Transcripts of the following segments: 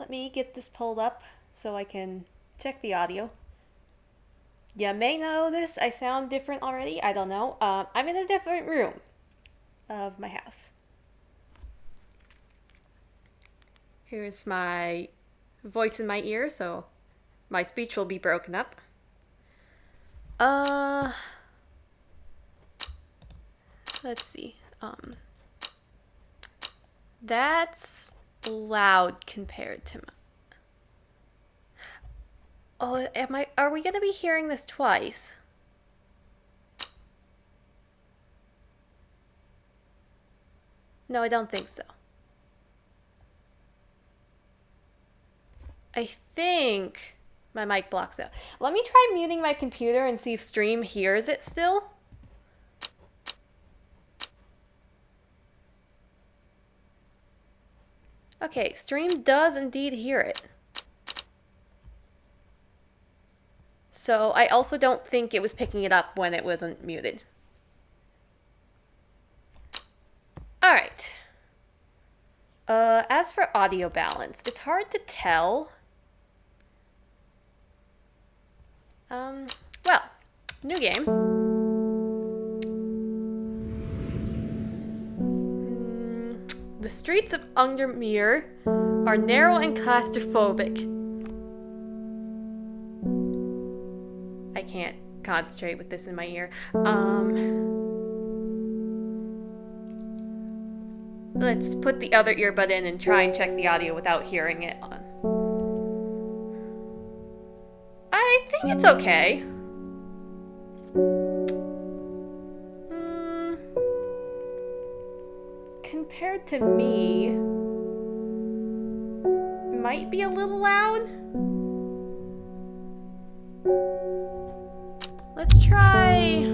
let me get this pulled up so I can check the audio. You may notice I sound different already. I don't know. I'm in a different room of my house. Here's my voice in my ear, so my speech will be broken up. Let's see. That's loud compared to Oh, are we gonna be hearing this twice? No, I don't think so. I think my mic blocks out. Let me try muting my computer and see if Stream hears it still. Okay, Stream does indeed hear it. So I also don't think it was picking it up when it wasn't muted. Alright. As for audio balance, it's hard to tell. Well, new game. The streets of Undermere are narrow and claustrophobic. I can't concentrate with this in my ear. Let's put the other earbud in and try and check the audio without hearing it on. I think it's okay. Compared to me, might be a little loud. Let's try.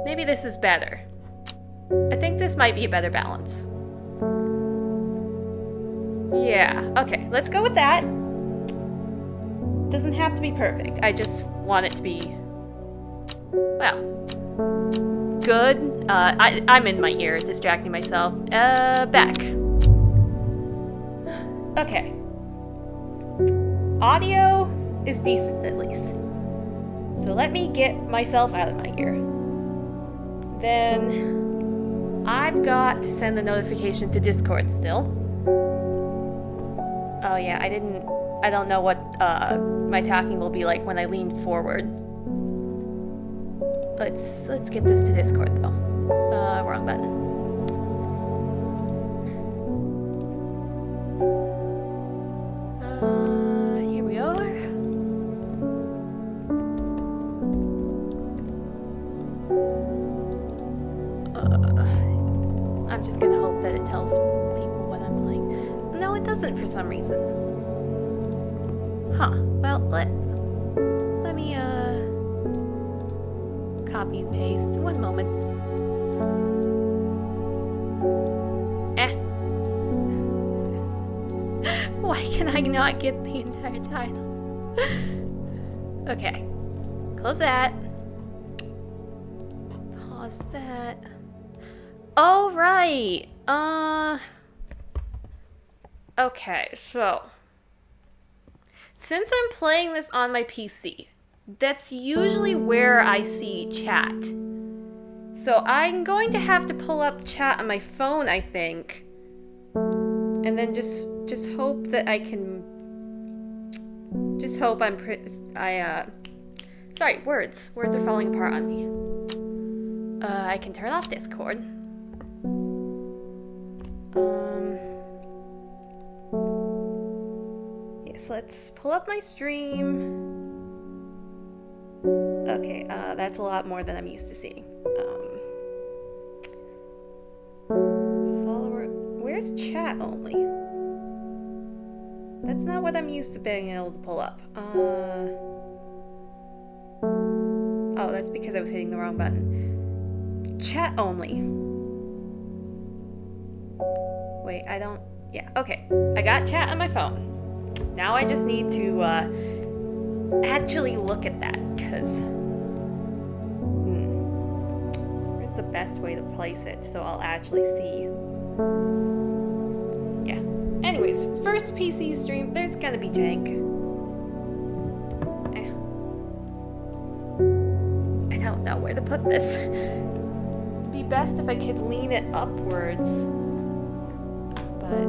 Maybe this is better. I think this might be a better balance. Yeah, okay, let's go with that. Doesn't have to be perfect. I just want it to be, well, good. I'm in my ear, distracting myself. Back. Okay. Audio is decent, at least. So let me get myself out of my ear. Then I've got to send the notification to Discord still. Oh yeah, I don't know what my talking will be like when I lean forward. Let's get this to Discord though. Wrong button. Here we are. I'm just gonna hope that it tells people what I'm playing. No, it doesn't for some reason. Huh. Well, let me copy and paste. One moment. Why can I not get the entire title? Okay. Close that. Pause that. All right. Okay, so since I'm playing this on my PC, that's usually where I see chat. So I'm going to have to pull up chat on my phone, I think. And then just hope that I can hope sorry, words are falling apart on me. I can turn off Discord. Yes, let's pull up my stream. Okay, that's a lot more than I'm used to seeing. Follower, where's chat only? That's not what I'm used to being able to pull up. Oh, that's because I was hitting the wrong button. Chat only. Wait, yeah, okay. I got chat on my phone. Now I just need to actually look at that, because where's the best way to place it so I'll actually see. Yeah. Anyways, first PC stream, there's gonna be jank. I don't know where to put this. It'd be best if I could lean it upwards. But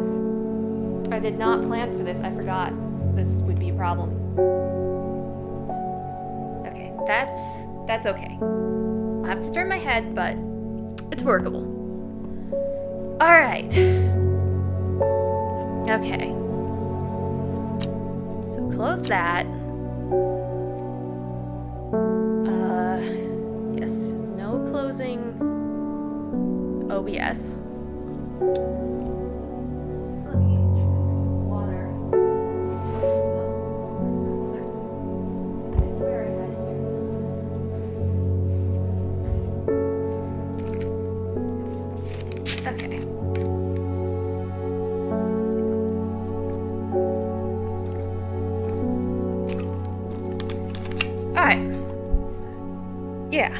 I did not plan for this. I forgot this would be a problem. Okay, that's okay. I'll have to turn my head, but it's workable. Alright. Okay. So close that. Yes, no closing OBS. Let me drink some water. I swear I had it here. Okay. Alright. Yeah.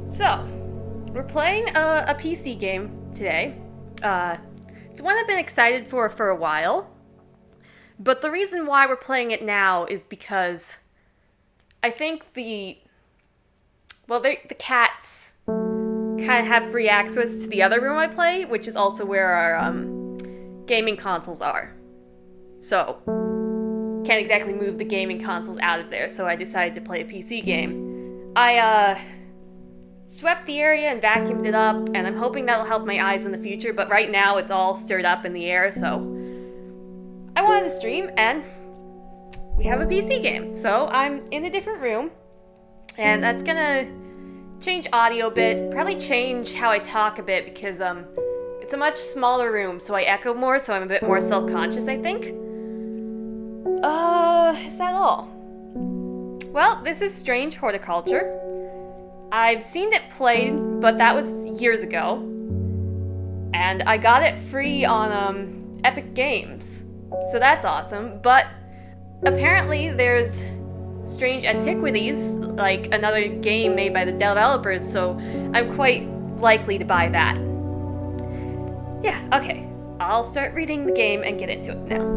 So, we're playing a PC game today. It's one I've been excited for a while. But the reason why we're playing it now is because I think the cats kind of have free access to the other room I play, which is also where our gaming consoles are. So, can't exactly move the gaming consoles out of there, so I decided to play a PC game. I swept the area and vacuumed it up, and I'm hoping that'll help my eyes in the future, but right now it's all stirred up in the air, so I wanted to stream, and we have a PC game. So I'm in a different room, and that's gonna change audio a bit, probably change how I talk a bit, because it's a much smaller room, so I echo more, so I'm a bit more self-conscious, I think. Is that all? Well, this is Strange Horticulture. I've seen it played, but that was years ago. And I got it free on Epic Games. So that's awesome. But apparently there's Strange Antiquities, like another game made by the developers, so I'm quite likely to buy that. Yeah, okay. I'll start reading the game and get into it now.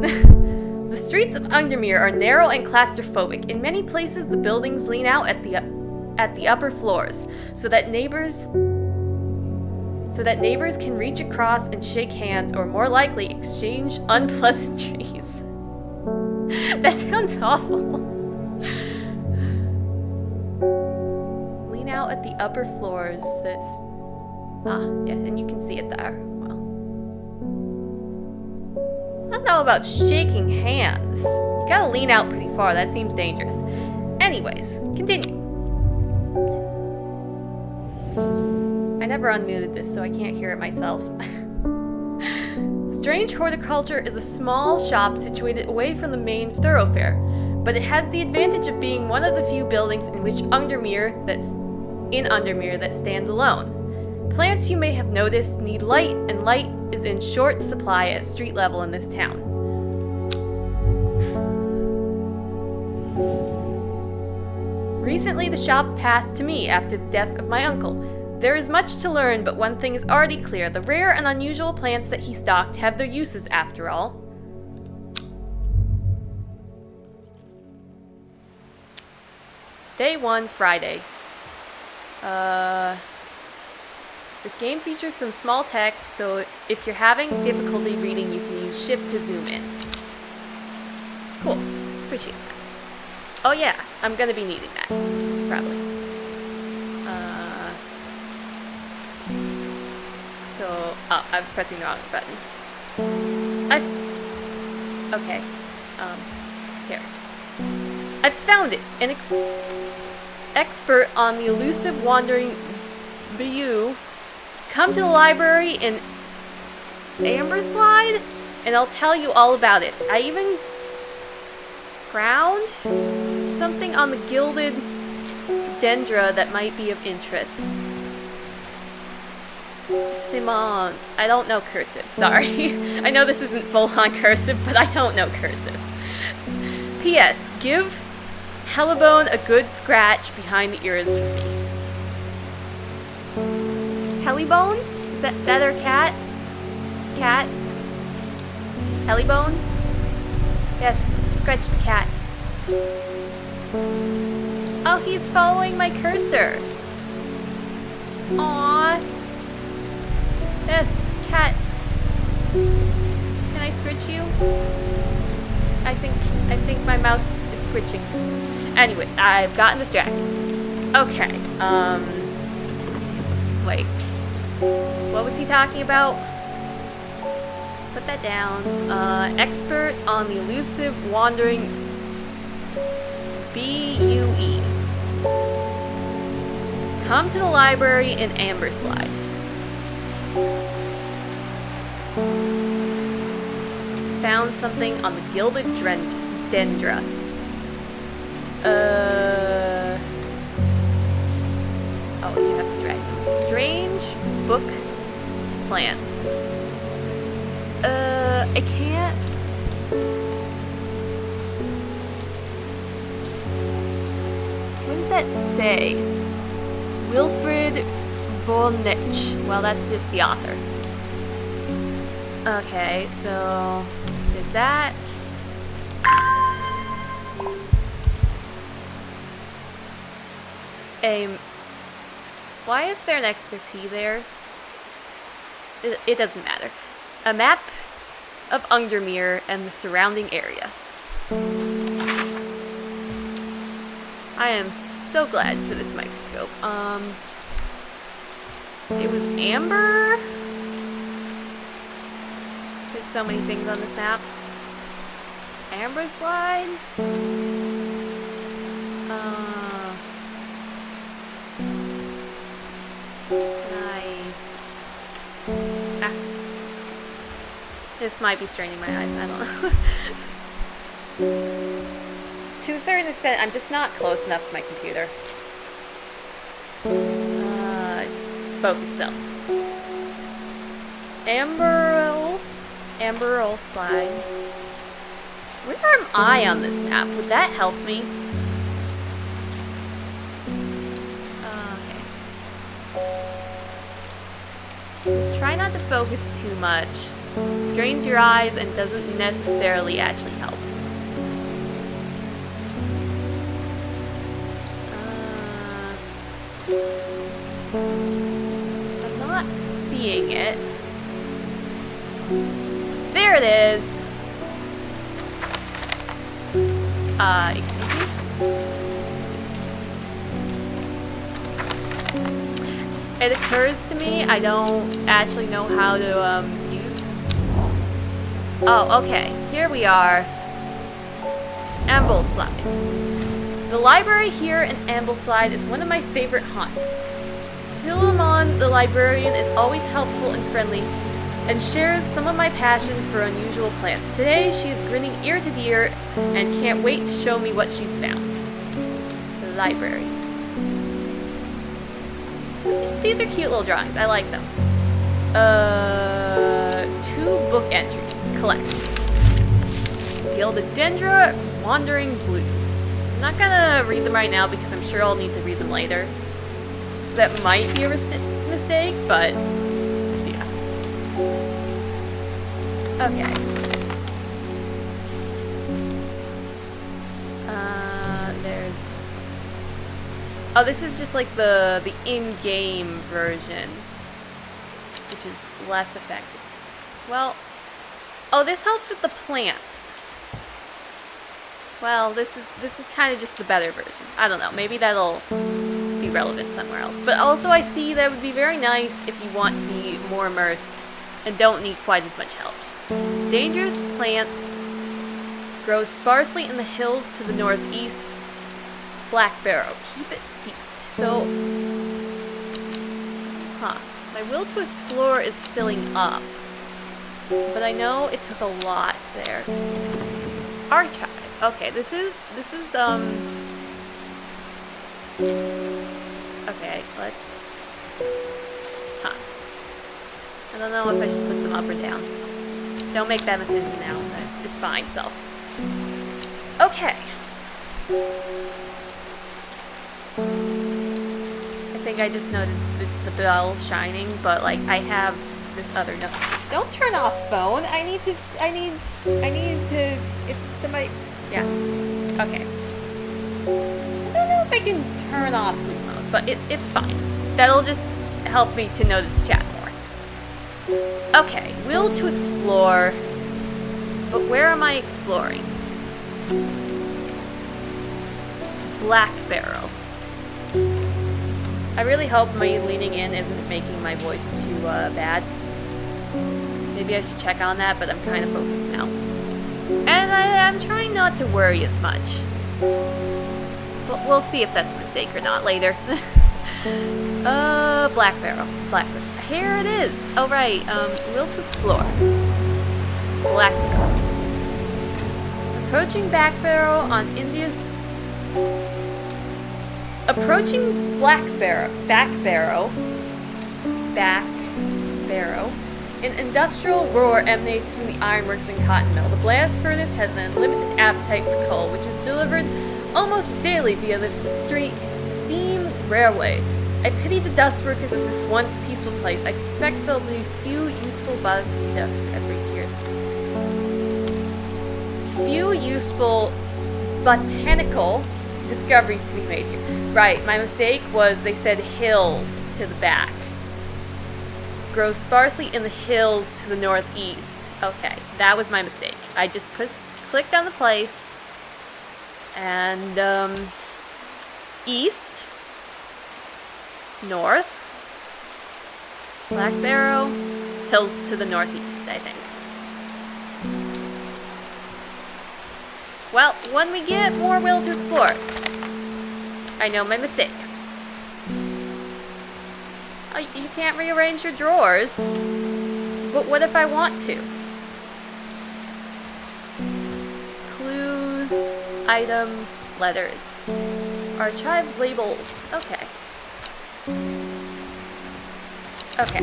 The streets of Undermere are narrow and claustrophobic. In many places, the buildings lean out at the upper floors, so that neighbors can reach across and shake hands, or more likely, exchange unpleasantries. That sounds awful. Lean out at the upper floors. Yeah, and you can see it there. I don't know about shaking hands. You gotta lean out pretty far, that seems dangerous. Anyways, continue. I never unmuted this, so I can't hear it myself. Strange Horticulture is a small shop situated away from the main thoroughfare, but it has the advantage of being one of the few buildings in Undermere that stands alone. Plants you may have noticed need light, and light is in short supply at street level in this town. Recently, the shop passed to me after the death of my uncle. There is much to learn, but one thing is already clear. The rare and unusual plants that he stocked have their uses after all. Day 1, Friday. This game features some small text, so if you're having difficulty reading, you can use Shift to zoom in. Cool. Appreciate that. Oh yeah, I'm gonna be needing that. Probably. I was pressing the wrong button. Okay. Here. I found it! An expert on the elusive wandering Bayou. Come to the library in Amberslide, and I'll tell you all about it. I even found something on the gilded dendra that might be of interest. Simon. I don't know cursive, sorry. I know this isn't full-on cursive, but I don't know cursive. P.S. Give Hellebone a good scratch behind the ears for me. Hellybone? Is that our cat? Cat? Hellybone? Yes, scratch the cat. Oh, he's following my cursor. Aww. Yes, cat. Can I scritch you? I think my mouse is scritching. Anyways, I've gotten distracted. Okay, wait. What was he talking about? Put that down. Expert on the elusive wandering BUE. Come to the library in Amberslide. Found something on the Gilded Dendra. Oh, you have to drag them. Strange book plants. I can't. What does that say? Wilfrid Volnich. Well, that's just the author. Okay, so there's that. Why is there an extra P there? It doesn't matter. A map of Undermere and the surrounding area. I am so glad for this microscope. It was amber. There's so many things on this map. Amberslide. This might be straining my eyes, I don't know. To a certain extent, I'm just not close enough to my computer. Focus cell. Amberl slide. Where am I on this map? Would that help me? Okay. Just try not to focus too much. Strains your eyes and doesn't necessarily actually help. I'm not seeing it. There it is. Excuse me? It occurs to me I don't actually know how to, use... Oh, okay. Here we are. Ambleside. The library here in Ambleside is one of my favorite haunts. Silamon, the librarian, is always helpful and friendly, and shares some of my passion for unusual plants. Today, she is grinning ear to ear and can't wait to show me what she's found. The library. These are cute little drawings. I like them. 2 book entries. Collect. Gilded Dendra, Wandering Blue. I'm not gonna read them right now because I'm sure I'll need to read them later. That might be a mistake, but yeah. Okay. There's... Oh, this is just like the in-game version, which is less effective. Well, oh, this helps with the plants. Well, this is kind of just the better version. I don't know. Maybe that'll be relevant somewhere else. But also, I see that would be very nice if you want to be more immersed and don't need quite as much help. Dangerous plants grow sparsely in the hills to the northeast. Black Barrow. Keep it secret. So, my will to explore is filling up, but I know it took a lot there. Archive. Okay, this is okay, let's, I don't know if I should put them up or down. Don't make that decision now. It's fine, self. Okay. I think I just noticed the bell shining, but like I have this other note. Don't turn off phone. I need to, if somebody, yeah, okay. I don't know if I can turn off sleep mode, but it's fine. That'll just help me to notice chat more. Okay, will to explore, but where am I exploring? Black Barrel. I really hope my leaning in isn't making my voice too bad. Maybe I should check on that, but I'm kind of focused now. And I'm trying not to worry as much. But we'll see if that's a mistake or not later. Black Barrel. Black Barrel. Here it is. Oh, right. Will to explore. Black Barrel. Approaching Back Barrel on India's... Approaching Back Barrow, an industrial roar emanates from the ironworks and cotton mill. The blast furnace has an unlimited appetite for coal, which is delivered almost daily via the steam railway. I pity the dust workers of this once peaceful place. I suspect there'll be few useful bugs every year. Few useful botanical discoveries to be made here. Right, my mistake was they said hills to the back. Grows sparsely in the hills to the northeast. Okay, that was my mistake. I just clicked on the place and east, north, Black Barrow, hills to the northeast, I think. Well, when we get more will to explore, I know my mistake. Oh, you can't rearrange your drawers. But what if I want to? Clues, items, letters. Archive labels. Okay. Okay.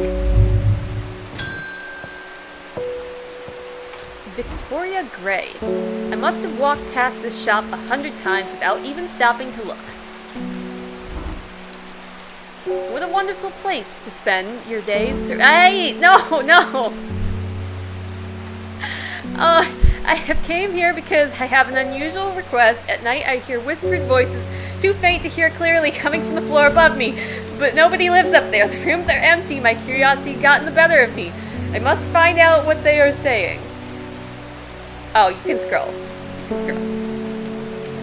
Victoria Gray. I must have walked past this shop 100 times without even stopping to look. What a wonderful place to spend your days. Hey, no. I have came here because I have an unusual request. At night I hear whispered voices, too faint to hear clearly, coming from the floor above me. But nobody lives up there. The rooms are empty. My curiosity gotten the better of me. I must find out what they are saying. Oh, you can scroll.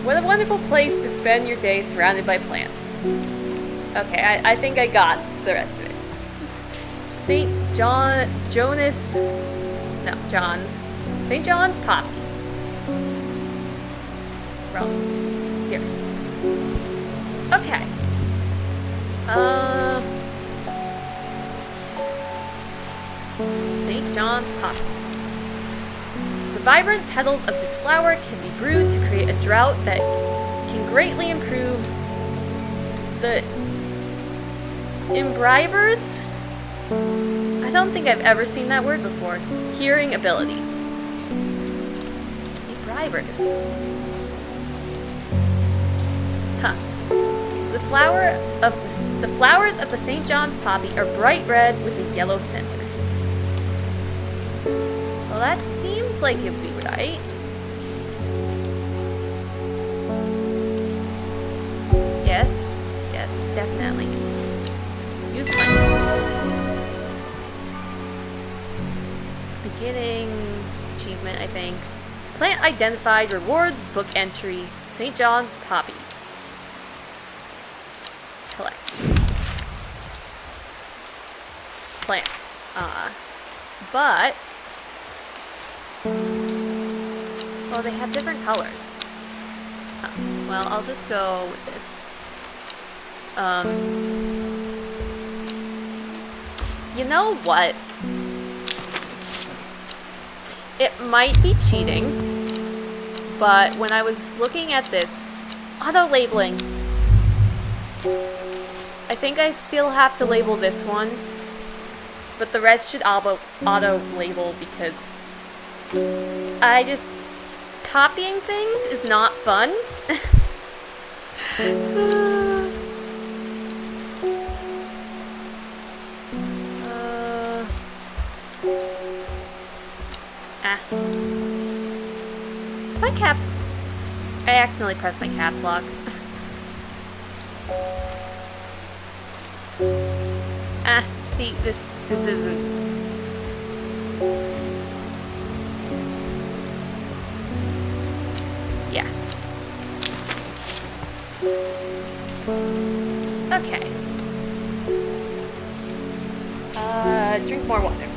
What a wonderful place to spend your day surrounded by plants. Okay, I think I got the rest of it. St. John's Poppy. Wrong. Here. Okay. St. John's Poppy. The vibrant petals of this flower can be brewed to create a draught that can greatly improve the imbribers? I don't think I've ever seen that word before. Hearing ability. Imbribers. Huh. The flowers of the St. John's poppy are bright red with a yellow center. Well, that seems like it'd be right. Yes, definitely. Use plant. Beginning achievement, I think. Plant identified, rewards, book entry, St. John's Poppy. Collect. Plant. But, well, they have different colors. Huh. Well, I'll just go with this. You know what? It might be cheating, but when I was looking at this, auto-labeling, I think I still have to label this one, but the rest should auto-label because copying things is not fun. My caps. I accidentally pressed my caps lock. See, this isn't. Yeah. Okay. Drink more water.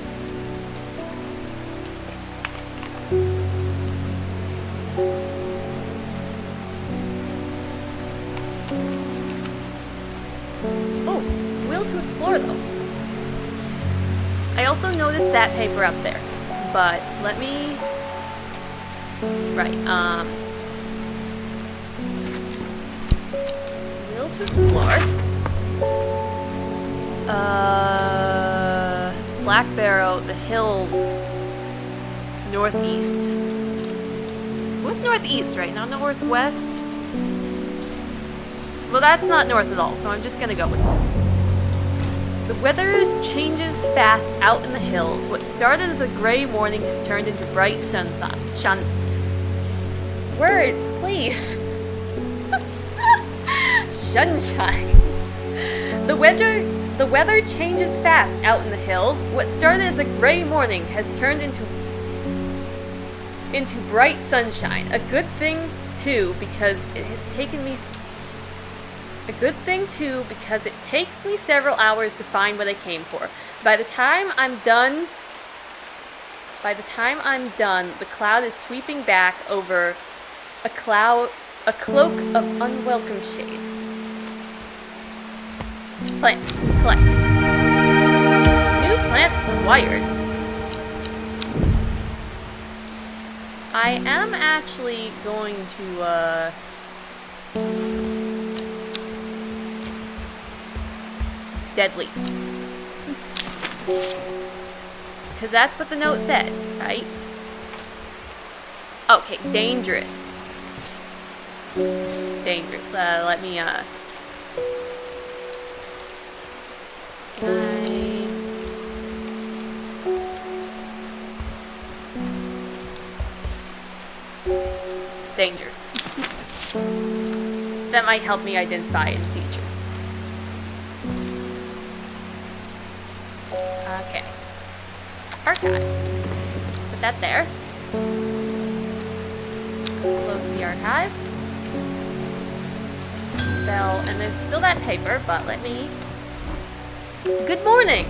Oh, will to explore though. I also noticed that paper up there, but let me. Right. Will to explore. Black Barrow, the hills, northeast. What's northeast, right? Not northwest? Well, that's not north at all, so I'm just gonna go with this. The weather changes fast out in the hills. What started as a gray morning has turned into bright sunshine. Words, please. Sunshine. The weather changes fast out in the hills. What started as a gray morning has turned into bright sunshine. A good thing too, because it takes me several hours to find what I came for. By the time I'm done, the cloud is sweeping back over a cloak of unwelcome shade. Plant. Collect. New plant acquired. I am actually going to, deadly. Because that's what the note said, right? Okay, dangerous. Dangerous. Let me, danger. That might help me identify in the future. Okay. Archive. Put that there. Close the archive. Bell, and there's still that paper, but let me... Good morning!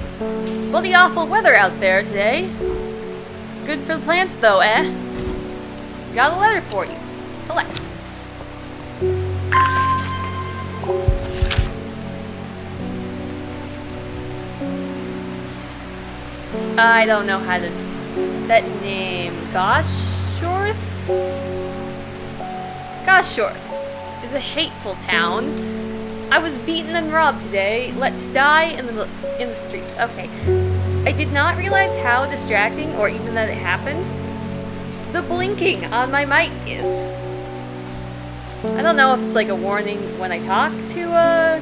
Well, the awful weather out there today. Good for the plants, though, eh? Got a letter for you. Collect. I don't know how to... That name... Goshorth? Goshorth is a hateful town. I was beaten and robbed today, let to die in the streets. Okay. I did not realize how distracting, or even that it happened, the blinking on my mic is. I don't know if it's like a warning when I talk too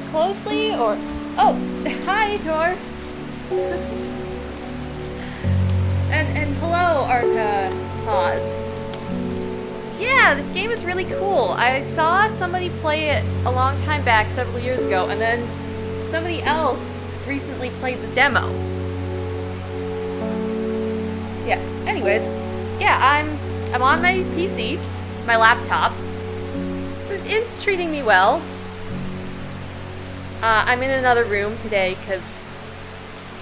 closely, or... Oh! Hi, Tor! And hello, Arca Pause. Yeah, this game is really cool. I saw somebody play it a long time back, several years ago, and then somebody else recently played the demo. Yeah, anyways. Yeah, I'm on my PC, my laptop. It's treating me well. I'm in another room today because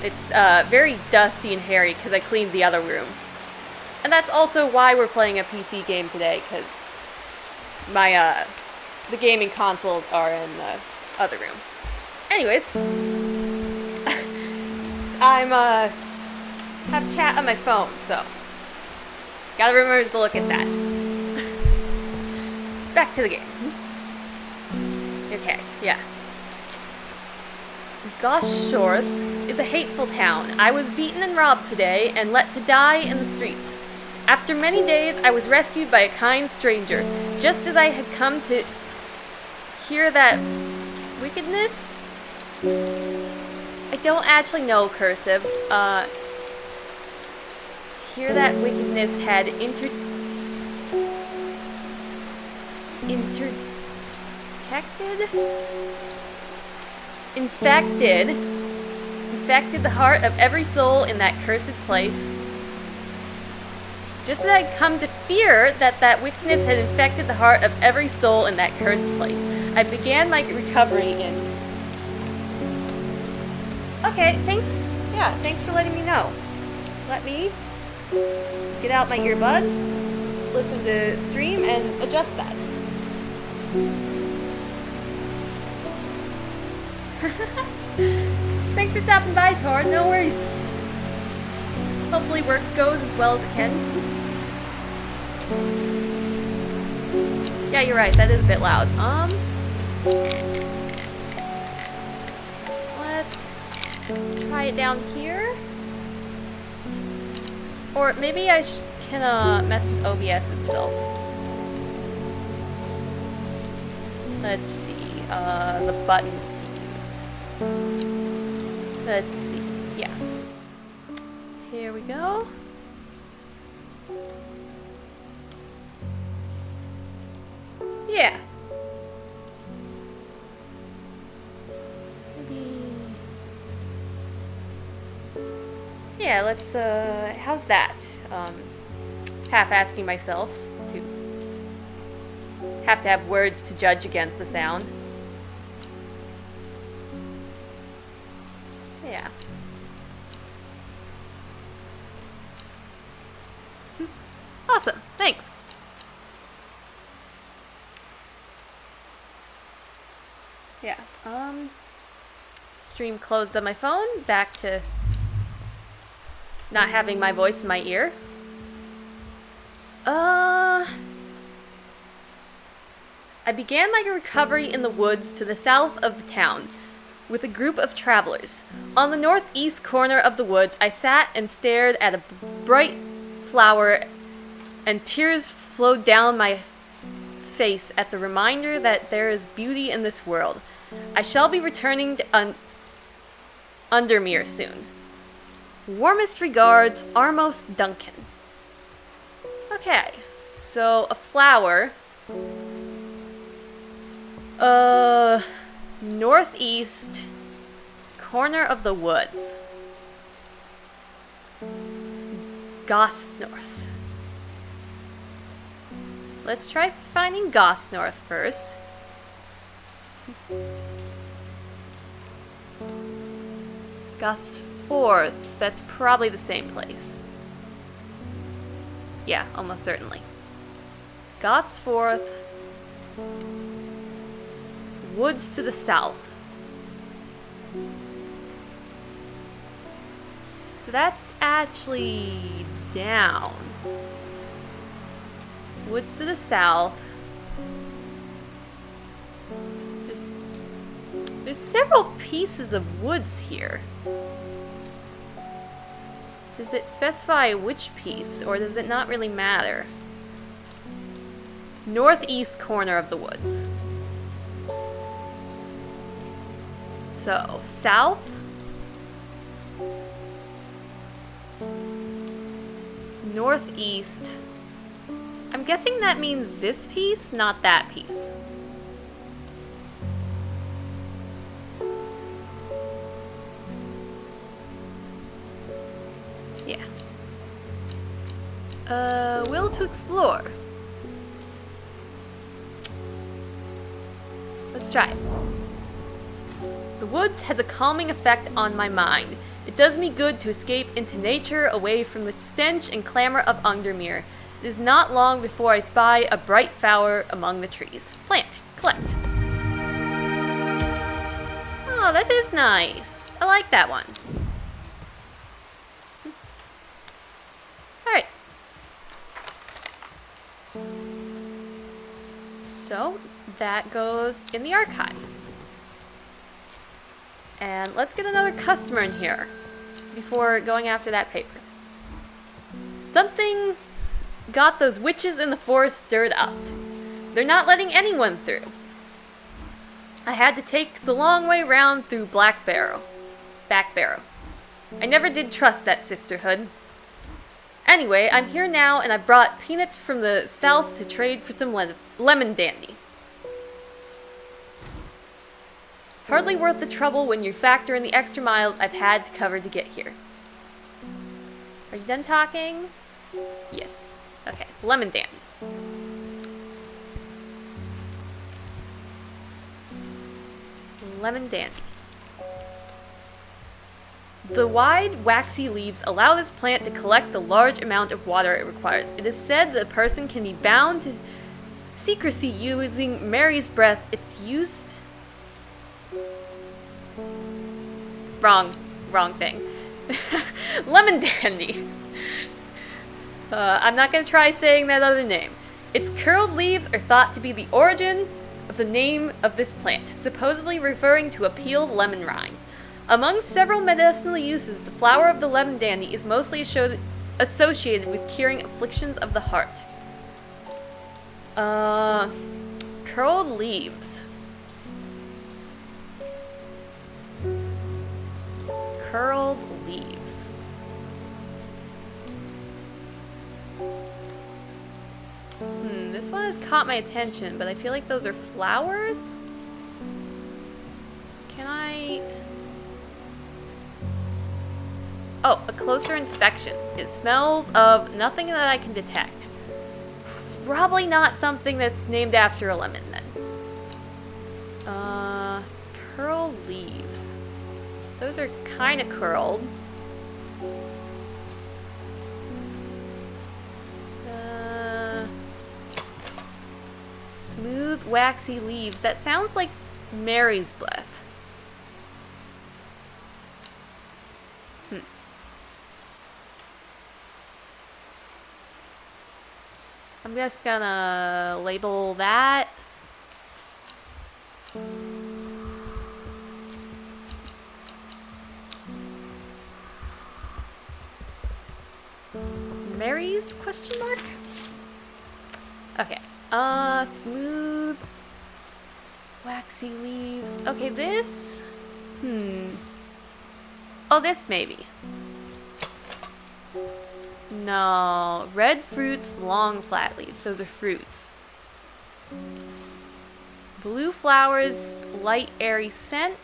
it's very dusty and hairy because I cleaned the other room. And that's also why we're playing a PC game today, because my the gaming consoles are in the other room. Anyways, have chat on my phone, so gotta remember to look at that. Back to the game. Okay, yeah. Goshorth is a hateful town. I was beaten and robbed today and let to die in the streets. After many days, I was rescued by a kind stranger, just as I had come to hear that wickedness. I don't actually know cursive. Hear that wickedness had infected the heart of every soul in that cursed place. Just as I'd come to fear that wickedness had infected the heart of every soul in that cursed place, I began my recovery in... Okay, thanks. Yeah, thanks for letting me know. Let me get out my earbud, listen to stream, and adjust that. Thanks for stopping by, Tor. No worries. Hopefully work goes as well as it can. Yeah, you're right. That is a bit loud. Let's try it down here. Or maybe I can mess with OBS itself. Let's see. The buttons to use. Let's see. Yeah. Here we go. Yeah. Maybe. Yeah, let's, how's that? Half asking myself to have to have words to judge against the sound. Yeah. Awesome. Thanks. Yeah. Stream closed on my phone. Back to not having my voice in my ear. I began my recovery in the woods to the south of the town with a group of travelers. On the northeast corner of the woods, I sat and stared at a bright flower, and tears flowed down my face at the reminder that there is beauty in this world. I shall be returning to Undermere soon. Warmest regards, Armos Duncan. Okay, so a flower. Northeast corner of the woods. Gosnorth. Let's try finding Gosnorth first. Gosforth. That's probably the same place. Yeah, almost certainly. Gosforth. Woods to the south. So that's actually down. Woods to the south. There's several pieces of woods here. Does it specify which piece, or does it not really matter? Northeast corner of the woods. So, south. Northeast. I'm guessing that means this piece, not that piece. Yeah. Will to explore. Let's try it. The woods has a calming effect on my mind. It does me good to escape into nature, away from the stench and clamor of Undermere. It is not long before I spy a bright flower among the trees. Plant. Collect. Oh, that is nice. I like that one. Alright. So, that goes in the archive. And let's get another customer in here before going after that paper. Something got those witches in the forest stirred up. They're not letting anyone through. I had to take the long way round through Black Barrow. back barrow. I never did trust that sisterhood. Anyway, I'm here now, and I brought peanuts from the south to trade for some lemon dandy. Hardly worth the trouble when you factor in the extra miles I've had to cover to get here. Are you done talking? Yes. Okay, lemon dandy. Lemon dandy. The wide, waxy leaves allow this plant to collect the large amount of water it requires. It is said that a person can be bound to secrecy using Mary's breath. It's used... Wrong thing. Lemon dandy. I'm not going to try saying that other name. Its curled leaves are thought to be the origin of the name of this plant, supposedly referring to a peeled lemon rind. Among several medicinal uses, the flower of the lemon dandy is mostly associated with curing afflictions of the heart. Curled leaves. Curled leaves. This one has caught my attention, but I feel like those are flowers? Can I... Oh, a closer inspection. It smells of nothing that I can detect. Probably not something that's named after a lemon, then. Curled leaves. Those are kind of curled. Smooth, waxy leaves. That sounds like Mary's breath. I'm just gonna label that. Mary's question mark? Okay. Smooth, waxy leaves. Okay, this. Oh, this maybe. No, red fruits, long flat leaves. Those are fruits. Blue flowers, light airy scent.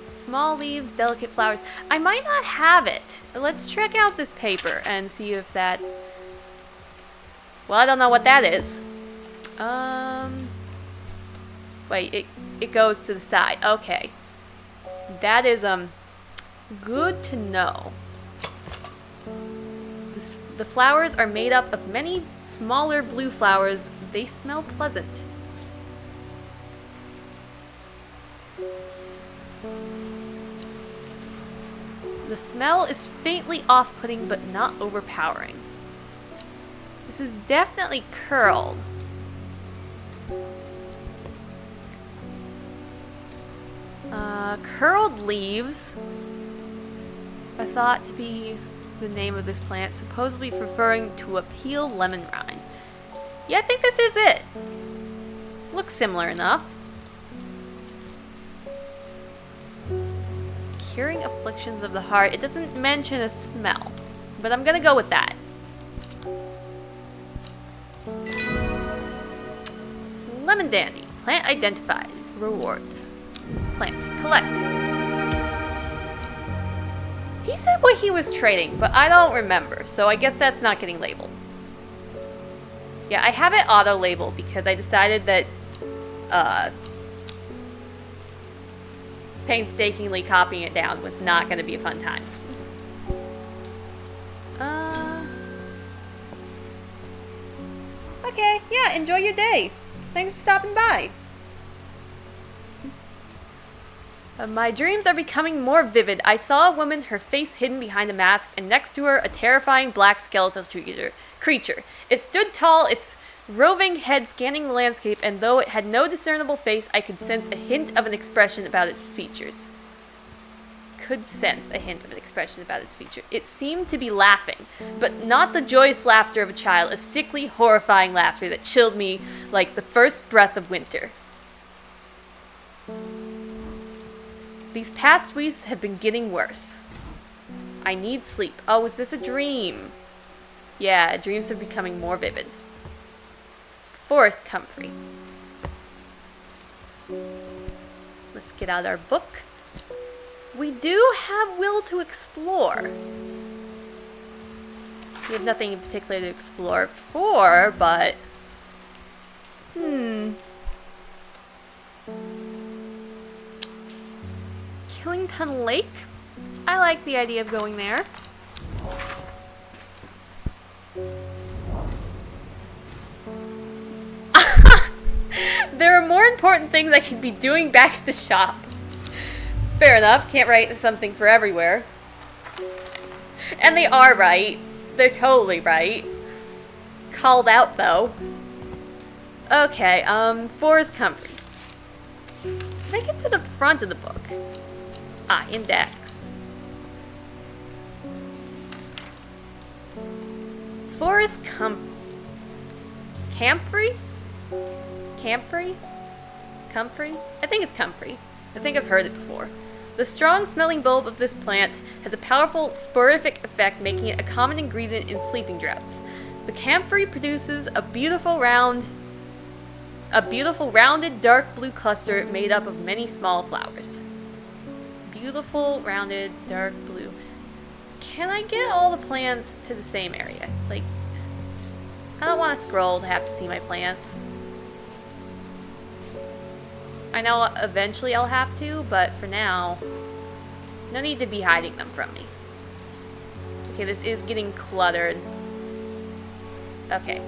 Small leaves, delicate flowers. I might not have it. Let's check out this paper and see if that's... Well, I don't know what that is. Wait, it goes to the side. Okay. That is, good to know. The flowers are made up of many smaller blue flowers. They smell pleasant. The smell is faintly off-putting, but not overpowering. This is definitely curled. Curled leaves are thought to be the name of this plant, supposedly referring to a peeled lemon rind. Yeah, I think this is it. Looks similar enough. Curing afflictions of the heart. It doesn't mention a smell, but I'm gonna go with that. Lemon dandy. Plant identified. Rewards. Plant. Collect. He said what he was trading, but I don't remember, so I guess that's not getting labeled. Yeah, I have it auto-labeled because I decided that painstakingly copying it down was not going to be a fun time. Okay, yeah, enjoy your day. Thanks for stopping by. My dreams are becoming more vivid. I saw a woman, her face hidden behind a mask, and next to her a terrifying black skeletal creature. It stood tall, its roving head scanning the landscape, and though it had no discernible face, I could sense a hint of an expression about its features. It seemed to be laughing, but not the joyous laughter of a child, a sickly, horrifying laughter that chilled me like the first breath of winter. These past weeks have been getting worse. I need sleep. Oh, is this a dream? Yeah, dreams are becoming more vivid. Forest comfrey. Let's get out our book. We do have will to explore. We have nothing in particular to explore for, but... Killington Lake? I like the idea of going there. There are more important things I could be doing back at the shop. Fair enough, can't write something for everywhere. And they are right. They're totally right. Called out, though. Okay, Forest Comfrey. Can I get to the front of the book? Ah, index. Forest Comfrey? Comfrey? Comfrey? I think it's comfrey. I think I've heard it before. The strong smelling bulb of this plant has a powerful sporific effect, making it a common ingredient in sleeping draughts. The comfrey produces a beautiful rounded dark blue cluster made up of many small flowers. Beautiful rounded dark blue. Can I get all the plants to the same area? Like, I don't want to scroll to have to see my plants. I know eventually I'll have to, but for now, no need to be hiding them from me. Okay, this is getting cluttered. Okay,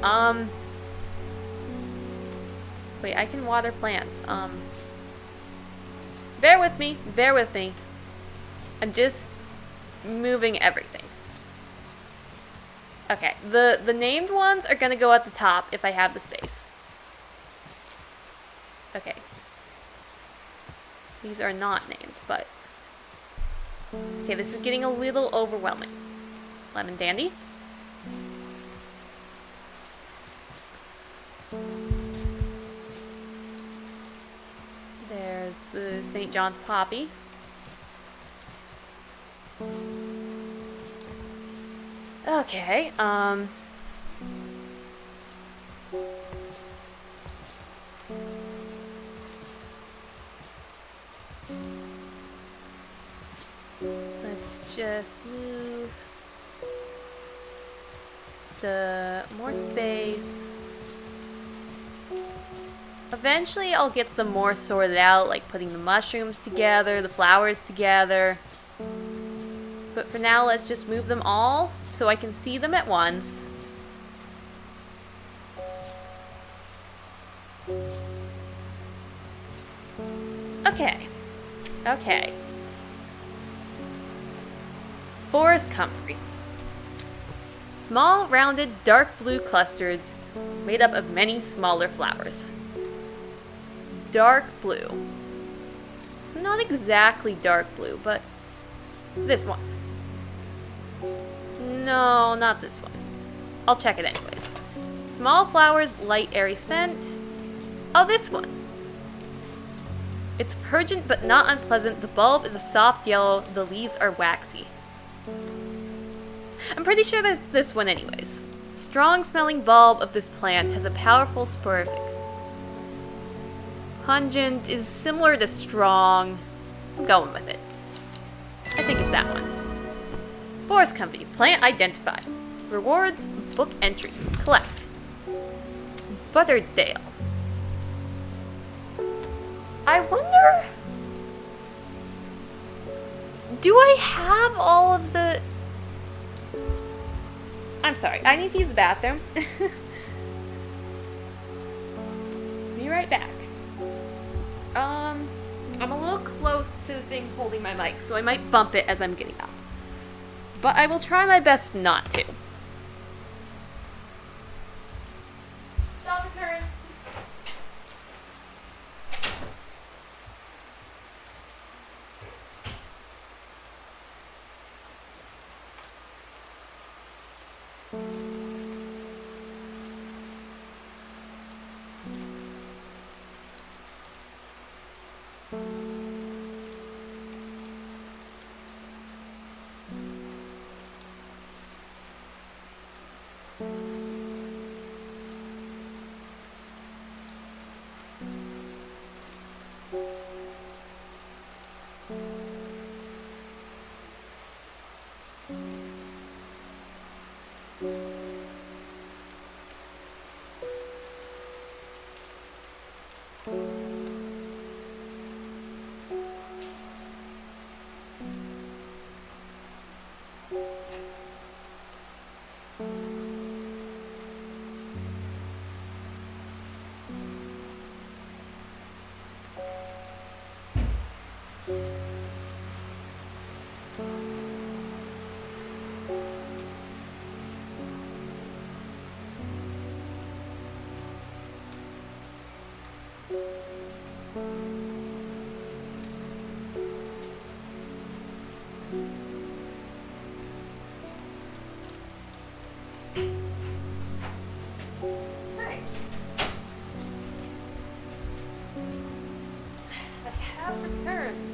wait, I can water plants. Bear with me, bear with me. I'm just moving everything. Okay, the named ones are gonna go at the top if I have the space. Okay. These are not named, but... Okay, this is getting a little overwhelming. Lemon Dandy. There's the St. John's Poppy. Okay, let's just move just more space. Eventually I'll get them more sorted out, like putting the mushrooms together, the flowers together. But for now, let's just move them all so I can see them at once. Okay. Okay. Forest comfrey. Small, rounded, dark blue clusters made up of many smaller flowers. Dark blue. It's not exactly dark blue, but this one. No, not this one. I'll check it anyways. Small flowers, light, airy scent. Oh, this one. It's pungent but not unpleasant. The bulb is a soft yellow. The leaves are waxy. I'm pretty sure that's this one anyways. Strong smelling bulb of this plant has a powerful sporific. Pungent is similar to strong. I'm going with it. I think it's that one. Forest Company. Plant identified. Rewards. Book entry. Collect. Butterdale. I wonder... Do I have all of the... I'm sorry. I need to use the bathroom. Be right back. I'm a little close to the thing holding my mic, so I might bump it as I'm getting up. But I will try my best not to. Shop return.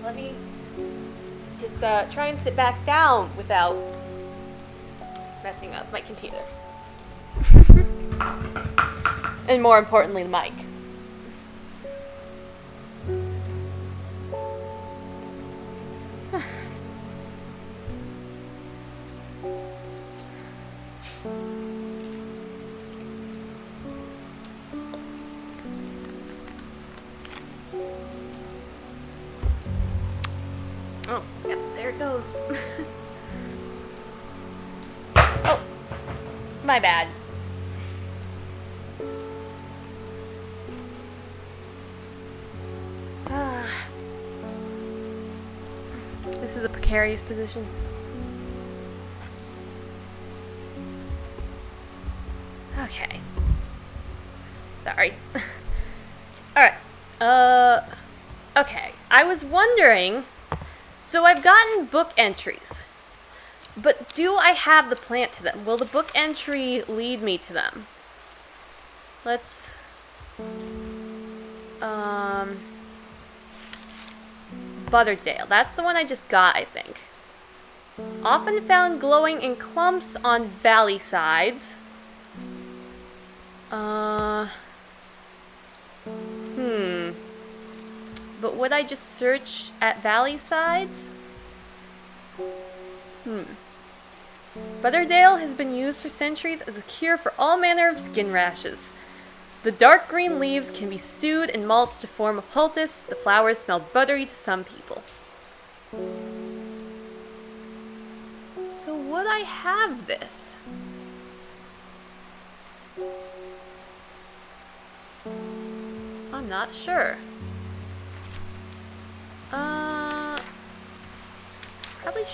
Let me just try and sit back down without messing up my computer. And more importantly, the mic. Oh, yep, there it goes. Oh, my bad. This is a precarious position. Okay. Sorry. Alright. Okay. I was wondering... So I've gotten book entries, but do I have the plant to them? Will the book entry lead me to them? Let's, Butterdale. That's the one I just got, I think. Often found glowing in clumps on valley sides. But would I just search at valley sides? Butterdale has been used for centuries as a cure for all manner of skin rashes. The dark green leaves can be stewed and mulched to form a poultice. The flowers smell buttery to some people. So would I have this? I'm not sure. Probably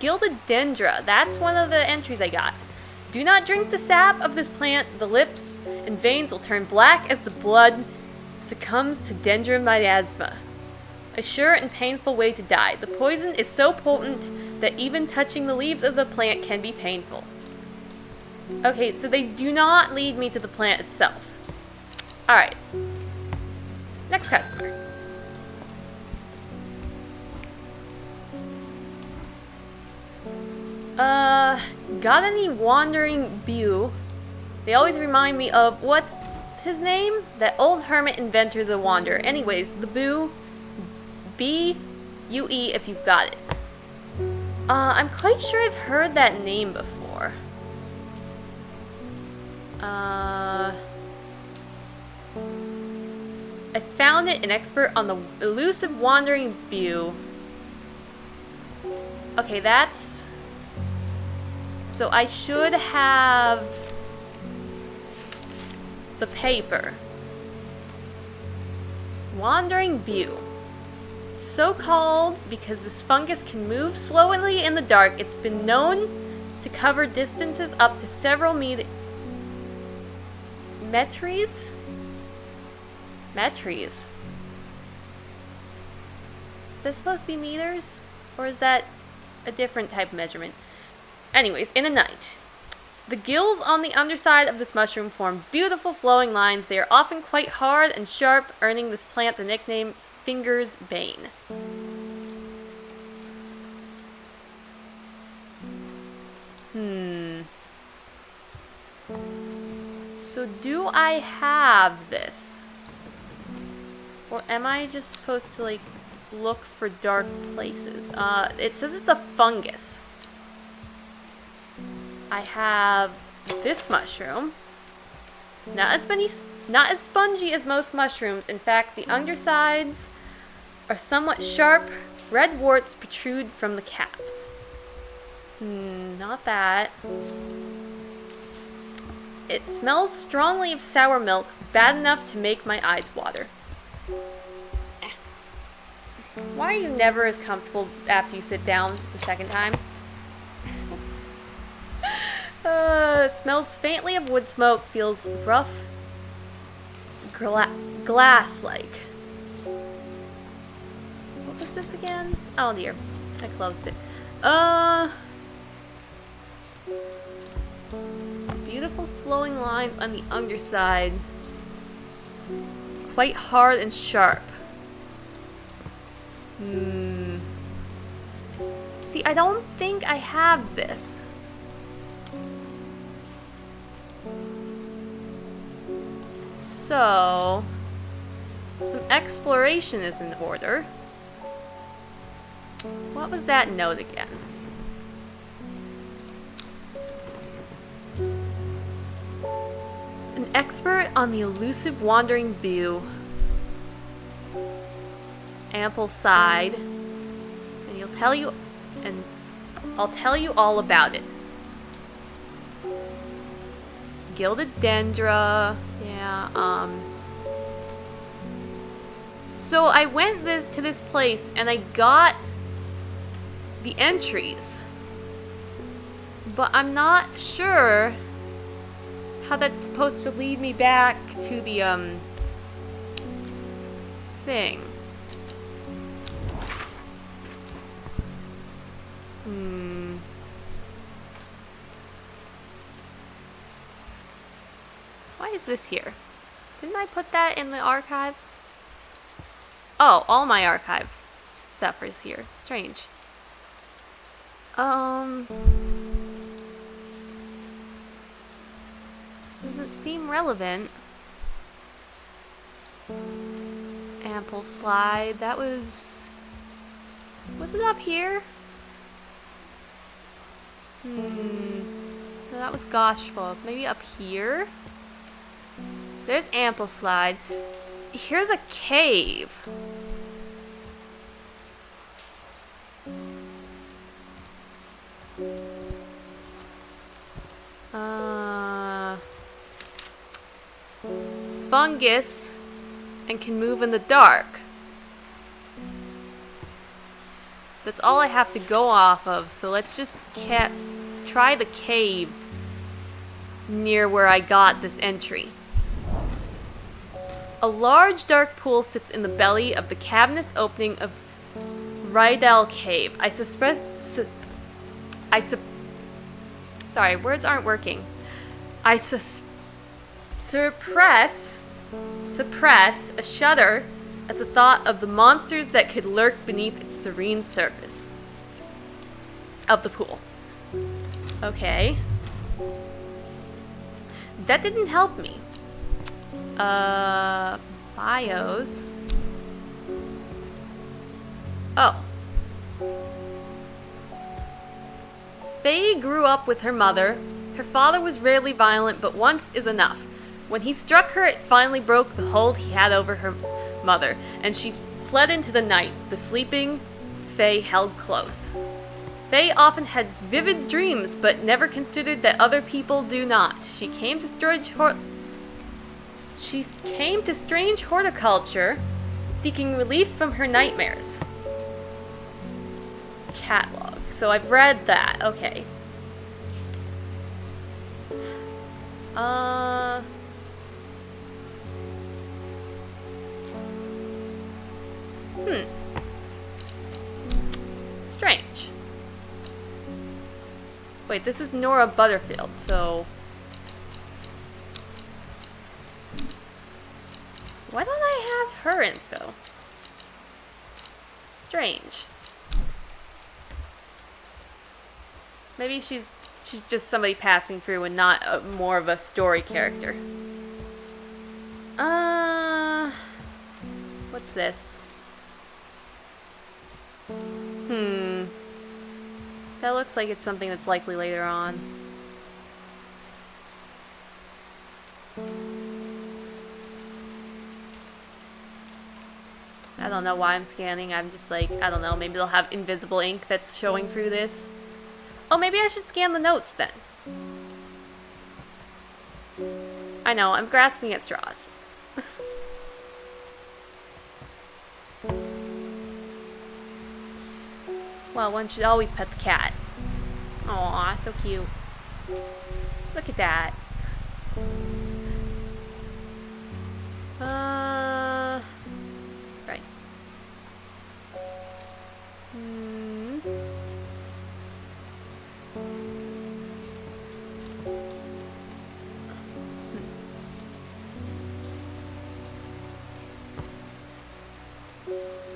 Gilded Dendra. That's one of the entries I got. Do not drink the sap of this plant. The lips and veins will turn black as the blood succumbs to dendra miasma. A sure and painful way to die. The poison is so potent that even touching the leaves of the plant can be painful. Okay, so they do not lead me to the plant itself. Alright. Next customer. Got any wandering beau? They always remind me of, what's his name? That old hermit inventor, the Wanderer. Anyways, the beau, B-U-E if you've got it. I'm quite sure I've heard that name before. I found it, an expert on the elusive wandering beau. Okay, that's... So I should have the paper. Wandering beau. So called because this fungus can move slowly in the dark. It's been known to cover distances up to several meters. Metries? Metries. Is that supposed to be meters? Or is that a different type of measurement? Anyways, in a night. The gills on the underside of this mushroom form beautiful flowing lines. They are often quite hard and sharp, earning this plant the nickname Finger's Bane. So do I have this? Or am I just supposed to, like, look for dark places? It says it's a fungus. I have this mushroom. Not as spongy as most mushrooms. In fact, the undersides are somewhat sharp. Red warts protrude from the caps. Not that. It smells strongly of sour milk, bad enough to make my eyes water. Why are you never as comfortable after you sit down the second time? Smells faintly of wood smoke, feels rough, glass-like. What was this again? Oh dear, I closed it. Beautiful flowing lines on the underside. Quite hard and sharp. See, I don't think I have this. So, some exploration is in order. What was that note again? An expert on the elusive wandering view. Ample side. And I'll tell you all about it. Gilded dendra. Yeah, So I went to this place and I got the entries. But I'm not sure how that's supposed to lead me back to the, thing. Why is this here? Didn't I put that in the archive? Oh, all my archive stuff is here. Strange. Doesn't seem relevant. Ample slide. That was it up here? No, that was Goshfog. Maybe up here? There's ample slide. Here's a cave. Fungus and can move in the dark. That's all I have to go off of, so let's just try the cave near where I got this entry. A large dark pool sits in the belly of the cavernous opening of Rydell Cave. Sorry, words aren't working. I suppress a shudder at the thought of the monsters that could lurk beneath its serene surface of the pool. Okay. That didn't help me. Bios. Oh. Faye grew up with her mother. Her father was rarely violent, but once is enough. When he struck her, it finally broke the hold he had over her mother, and she fled into the night, the sleeping Faye held close. Faye often has vivid dreams, but never considered that other people do not. She came to strange horticulture, seeking relief from her nightmares. Chat log. So I've read that. Okay. Strange. Wait, this is Nora Butterfield, so... Why don't I have her info? Strange. Maybe she's just somebody passing through and not more of a story character. What's this? That looks like it's something that's likely later on. I don't know why I'm scanning. I'm just like, I don't know, maybe they'll have invisible ink that's showing through this. Oh, maybe I should scan the notes then. I know, I'm grasping at straws. Well, one should always pet the cat. Aw, so cute. Look at that. Right.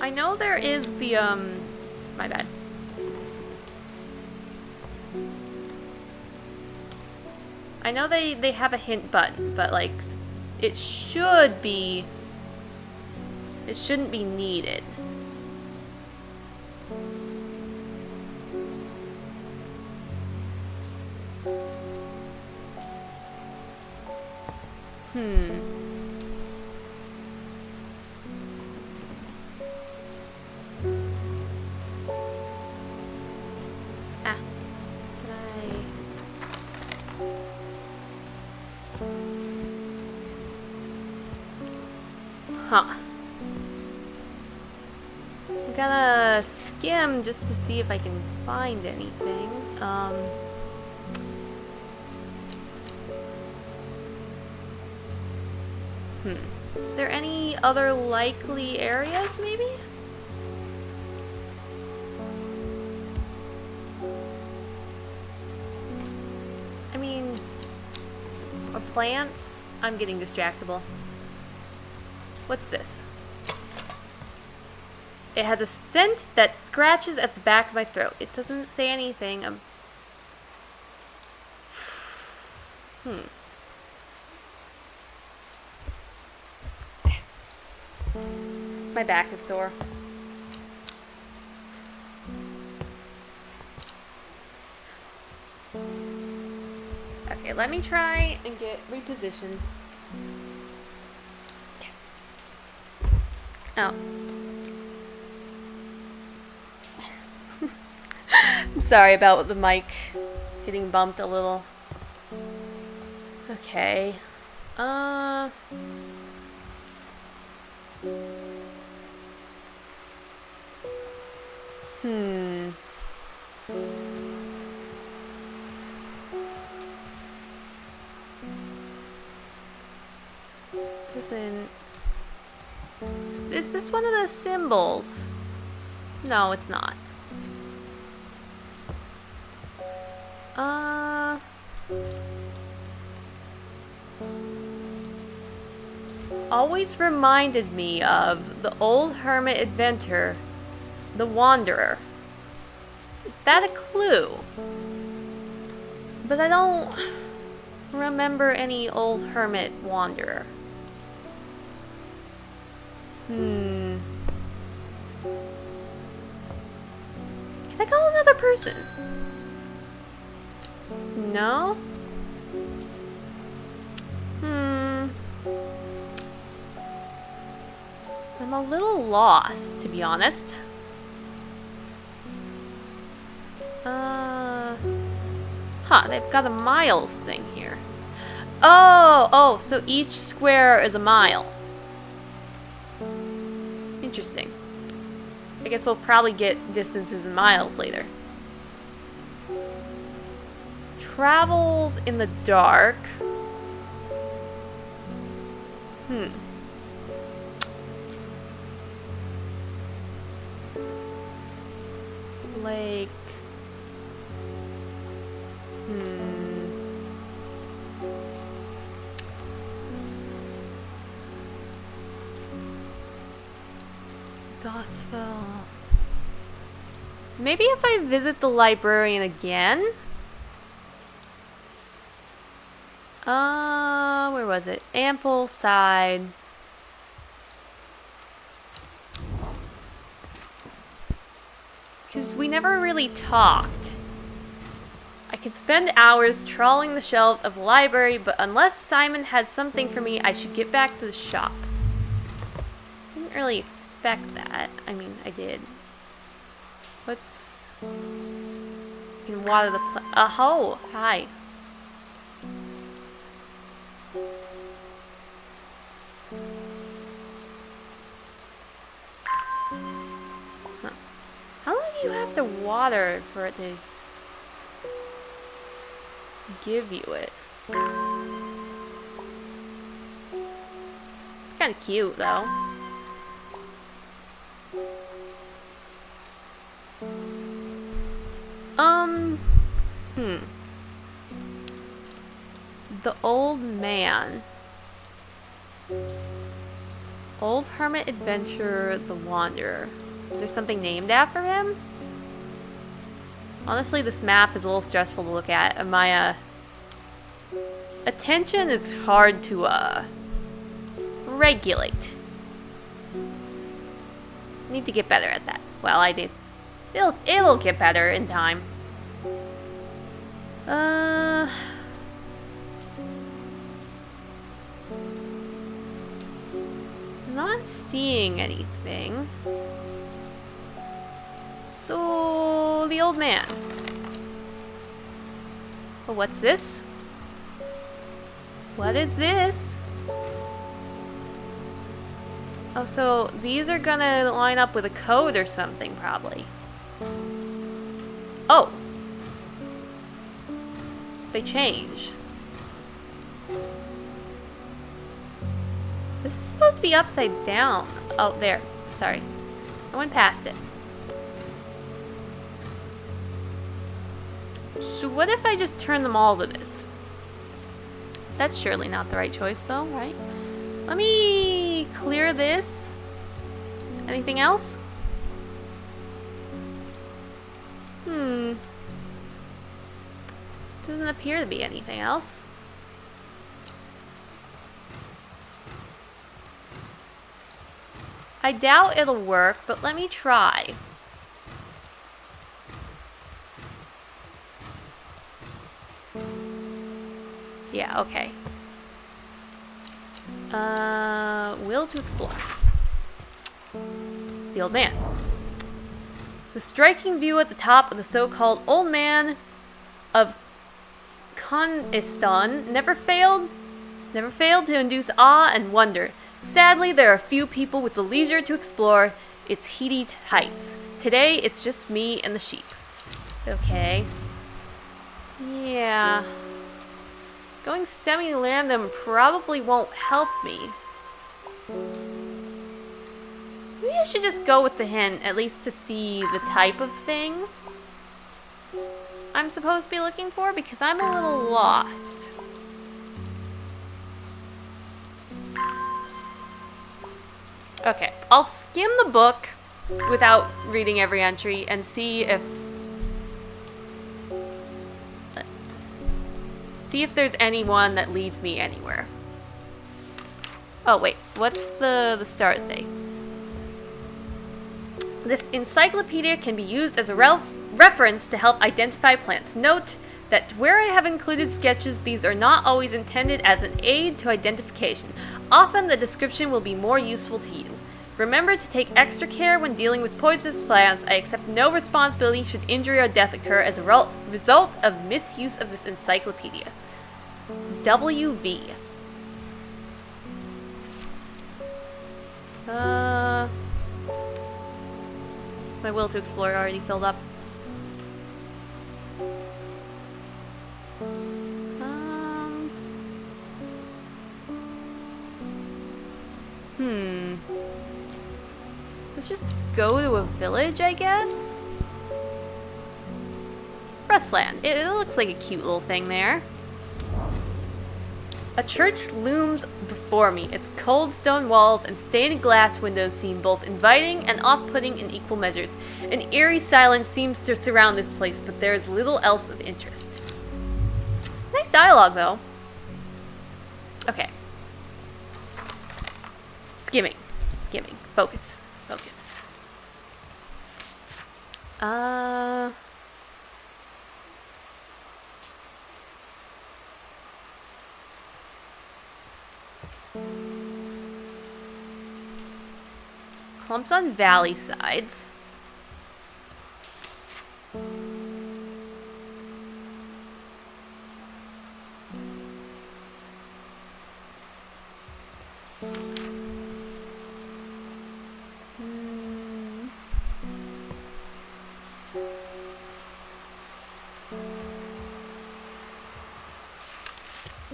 I know there is the, my bad. I know they have a hint button, but, like, it shouldn't be needed. Ah. Can I... Huh. I'm gonna skim just to see if I can find anything. Is there any other likely areas, maybe? I mean, or plants? I'm getting distractible. What's this? It has a scent that scratches at the back of my throat. It doesn't say anything. My back is sore. Okay, let me try and get repositioned. Oh. I'm sorry about the mic getting bumped a little. Okay. Is this one of the symbols? No, it's not. Always reminded me of the old hermit inventor, the Wanderer. Is that a clue? But I don't remember any old hermit wanderer. Can I call another person? No? I'm a little lost, to be honest. They've got a miles thing here. Oh, so each square is a mile. Interesting. I guess we'll probably get distances in miles later. Travels in the dark. Like... Gospel. Maybe if I visit the librarian again? Where was it? Ambleside. Because we never really talked. I could spend hours trawling the shelves of the library, but unless Simon has something for me, I should get back to the shop. Didn't really expect that. I mean, I did. What's... You can water the plant. Oh, hi. How long have you have to water for it to give you it? It's kind of cute, though. Hmm. The old man. Old hermit adventurer, the wanderer. Is there something named after him? Honestly, this map is a little stressful to look at, and my attention is hard to regulate. Need to get better at that. Well, I did. It'll get better in time. Not seeing anything. So, the old man. Oh, what's this? What is this? Oh, so these are gonna line up with a code or something, probably. Oh. They change. This is supposed to be upside down. Oh, there. Sorry. I went past it. So what if I just turn them all to this? That's surely not the right choice, though, right? Let me clear this. Anything else? Doesn't appear to be anything else. I doubt it'll work, but let me try. Yeah, okay. Will to explore. The old man. The striking view at the top of the so-called Old Man of Konistan never failed to induce awe and wonder. Sadly, there are few people with the leisure to explore its heady heights. Today, it's just me and the sheep. Okay. Yeah. Going semi-random probably won't help me. Maybe I should just go with the hint, at least to see the type of thing I'm supposed to be looking for, because I'm a little lost. Okay, I'll skim the book without reading every entry and see if there's anyone that leads me anywhere. Oh wait, what's the start say? This encyclopedia can be used as a reference to help identify plants. Note that where I have included sketches, these are not always intended as an aid to identification. Often the description will be more useful to you. Remember to take extra care when dealing with poisonous plants. I accept no responsibility should injury or death occur as a result of misuse of this encyclopedia. WV. My will to explore already filled up. Let's just go to a village, I guess? Rustland. It looks like a cute little thing there. A church looms before me. Its cold stone walls and stained glass windows seem both inviting and off-putting in equal measures. An eerie silence seems to surround this place, but there is little else of interest. Nice dialogue, though. Okay. Skimming. Focus. Clumps on valley sides.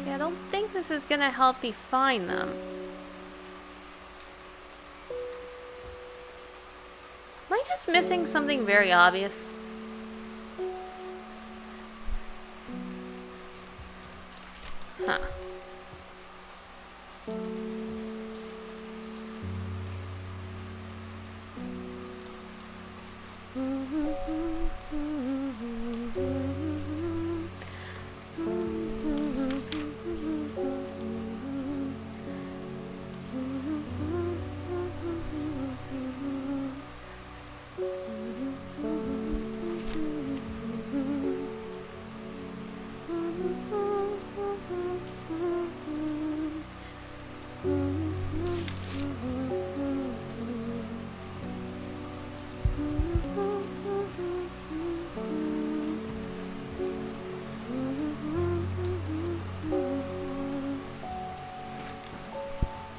Okay, I don't think this is gonna help me find them. Am I just missing something very obvious? Huh.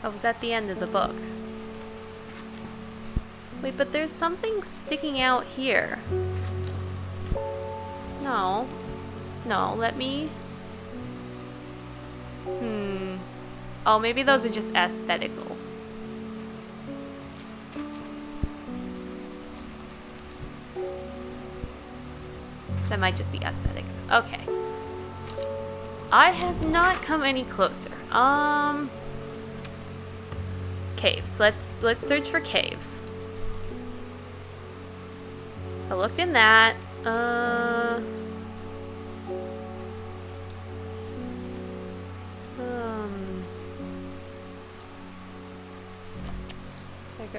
I was at the end of the book. Wait, but there's something sticking out here. No. No, let me... Oh, maybe those are just aesthetical. That might just be aesthetics. Okay. I have not come any closer. Caves. Let's search for caves. I looked in that.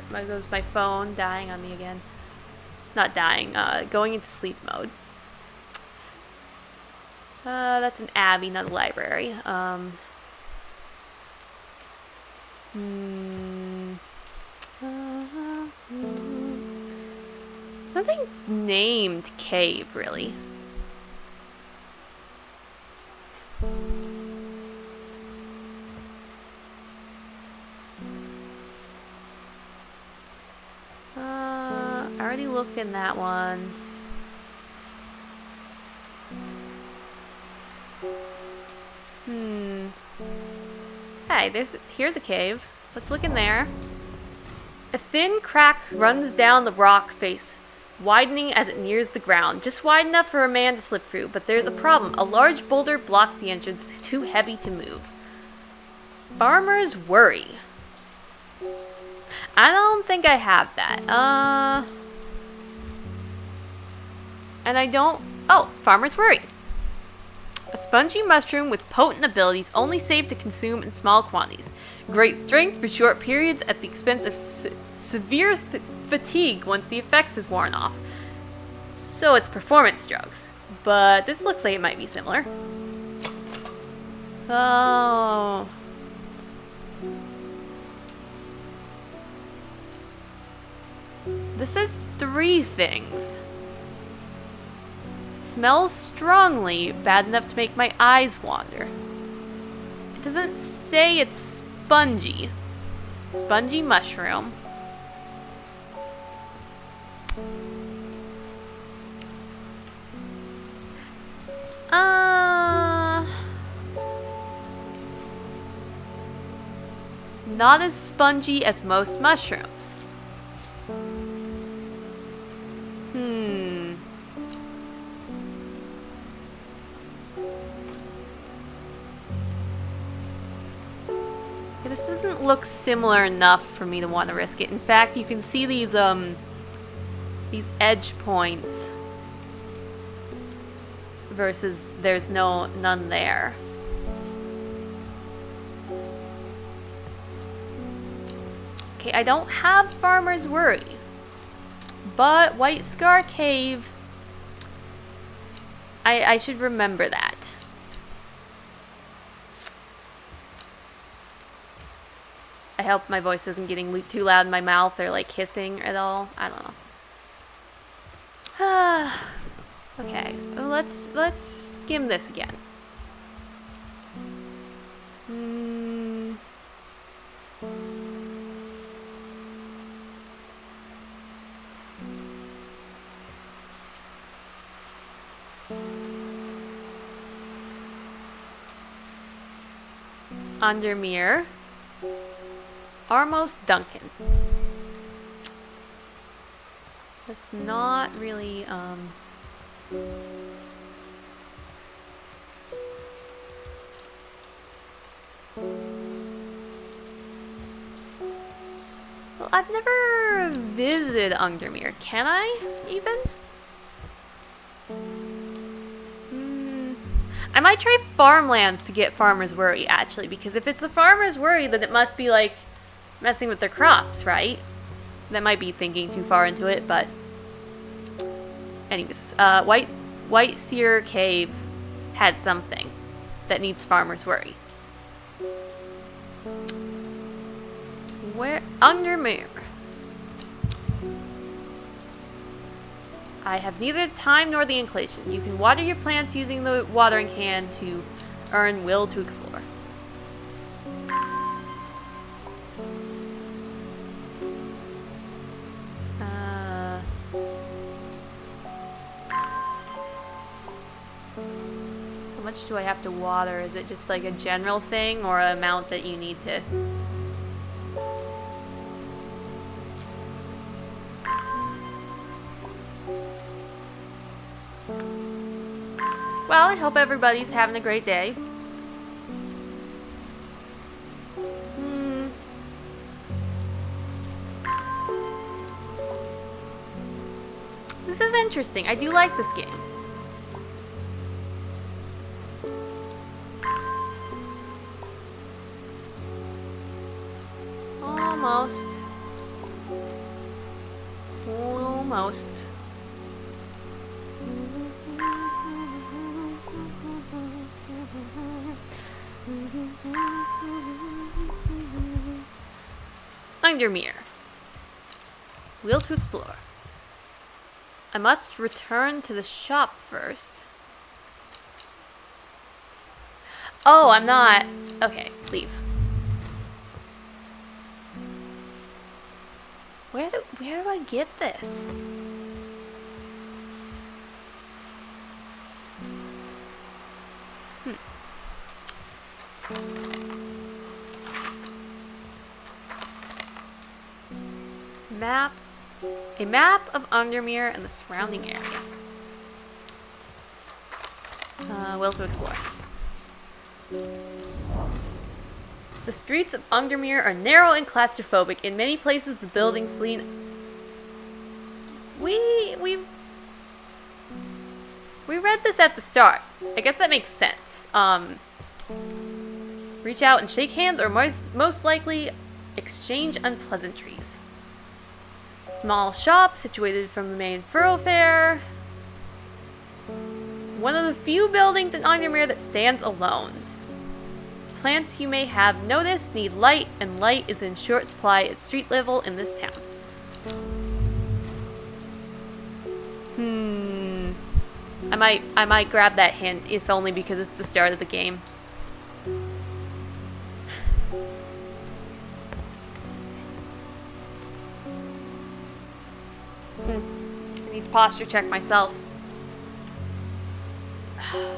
There goes my phone dying on me again. Not dying, going into sleep mode. That's an abbey, not a library. Something named cave, really. I already looked in that one. Hey, here's a cave. Let's look in there. A thin crack runs down the rock face, widening as it nears the ground, just wide enough for a man to slip through. But there's a problem. A large boulder blocks the entrance, too heavy to move. Farmer's worry. I don't think I have that. And I don't... Oh, farmer's worry. A spongy mushroom with potent abilities only safe to consume in small quantities. Great strength for short periods at the expense of severe fatigue once the effects is worn off. So it's performance drugs. But this looks like it might be similar. Oh. This says 3 things. Smells strongly, bad enough to make my eyes wander. It doesn't say it's spongy. Spongy mushroom. Not as spongy as most mushrooms. This doesn't look similar enough for me to want to risk it. In fact, you can see these edge points versus there's none there. Okay, I don't have Farmer's Worry, but White Scar Cave, I should remember that. I hope my voice isn't getting too loud in my mouth or like hissing at all. I don't know. Okay, well, let's skim this again. Undermere. Armos Duncan. That's not really, well, I've never visited Undermere. Can I, even? I might try farmlands to get Farmer's Worry, actually, because if it's a Farmer's Worry, then it must be, like, messing with their crops, right? That might be thinking too far into it, but... Anyways, White Seer Cave has something that needs Farmer's Worry. Where? Undermere. I have neither the time nor the inclination. You can water your plants using the watering can to earn will to explore. How much do I have to water? Is it just like a general thing or an amount that you need to... Well, I hope everybody's having a great day. This is interesting. I do like this game. Almost. Almost. Undermere. Will to explore. I must return to the shop first. Oh, I'm not. Okay, leave. Where do I get this? Map. A map of Undermere and the surrounding area. Will to explore. The streets of Undermere are narrow and claustrophobic. In many places, the buildings lean. We read this at the start. I guess that makes sense. Reach out and shake hands, or most likely exchange unpleasantries. Small shop situated from the main thoroughfare. One of the few buildings in Undermere that stands alone. Plants you may have noticed need light, and light is in short supply at street level in this town. I might grab that hint, if only because it's the start of the game. I need to posture check myself. Okay.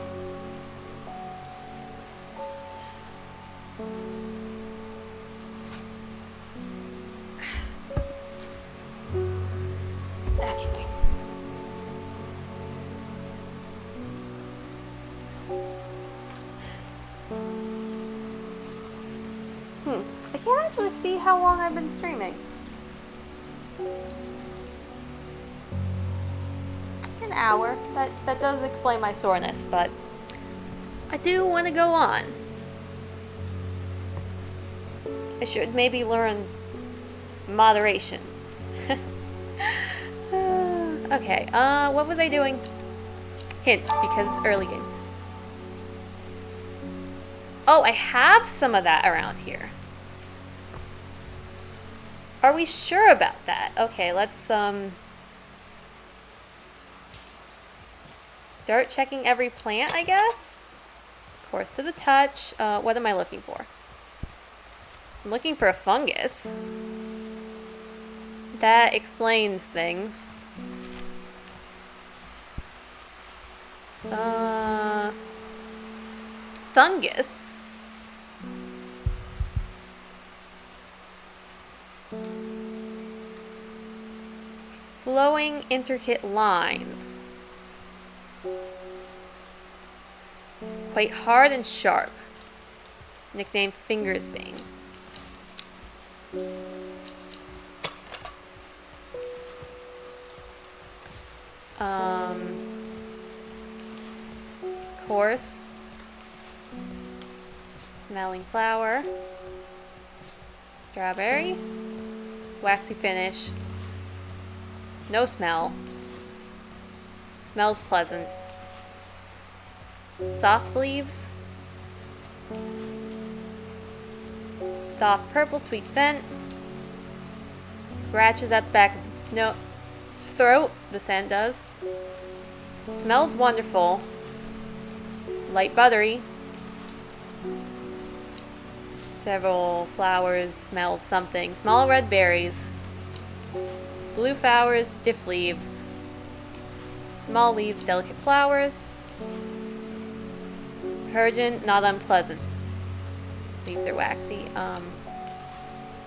I can't actually see how long I've been streaming. An hour. That does explain my soreness, but I do want to go on. I should maybe learn moderation. Okay, what was I doing? Hint, because it's early game. Oh, I have some of that around here. Are we sure about that? Okay, let's, start checking every plant, I guess? Course to the touch. What am I looking for? I'm looking for a fungus. That explains things. Fungus. Flowing, intricate lines. Quite hard and sharp. Nicknamed Fingersbane. Coarse. Smelling flower. Strawberry. Waxy finish. No smell. Smells pleasant. Soft leaves. Soft purple, sweet scent. Scratches at the back of the throat, the scent does. Smells wonderful. Light buttery. Several flowers smell something. Small red berries. Blue flowers, stiff leaves. Small leaves, delicate flowers. Purgent, not unpleasant. Leaves are waxy.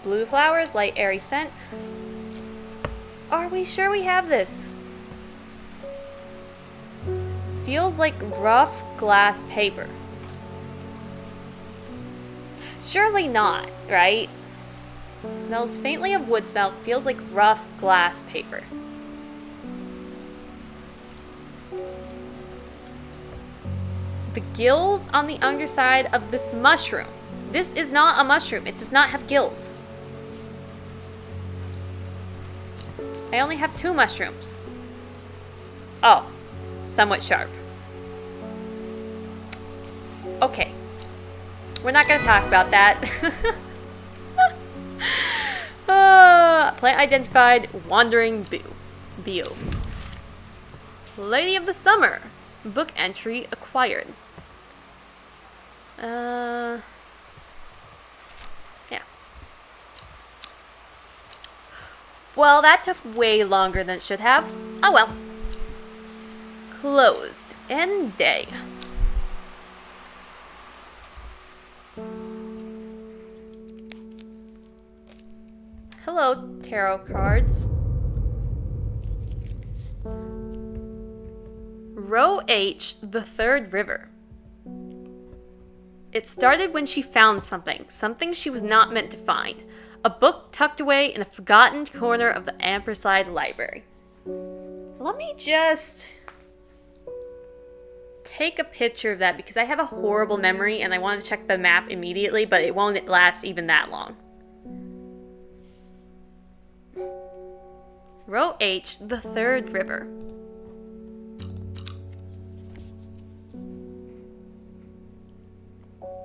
Blue flowers, light airy scent. Are we sure we have this? Feels like rough glass paper. Surely not, right? Smells faintly of wood smell. Feels like rough glass paper. The gills on the underside of this mushroom. This is not a mushroom. It does not have gills. I only have 2 mushrooms. Oh, somewhat sharp. Okay. We're not going to talk about that. Plant identified, wandering Bee. Lady of the Summer. Book entry acquired. Yeah. Well, that took way longer than it should have. Oh well. Closed. End day. Hello, tarot cards. Row H, the third river. It started when she found something she was not meant to find. A book tucked away in a forgotten corner of the Amperside Library. Let me just take a picture of that because I have a horrible memory and I want to check the map immediately, but it won't last even that long. Row H, the third river.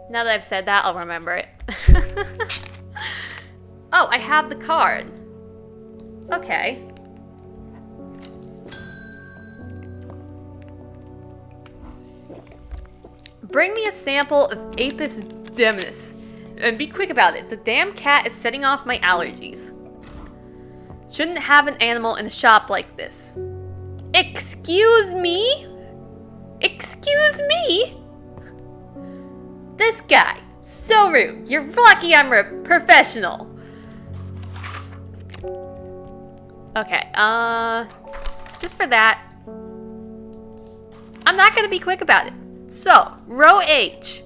Now that I've said that, I'll remember it. Oh, I have the card. Okay. Bring me a sample of Apis demonis. And be quick about it. The damn cat is setting off my allergies. Shouldn't have an animal in a shop like this. Excuse me? Excuse me? This guy, so rude. You're lucky I'm a professional. Okay, just for that, I'm not gonna be quick about it. So, row H,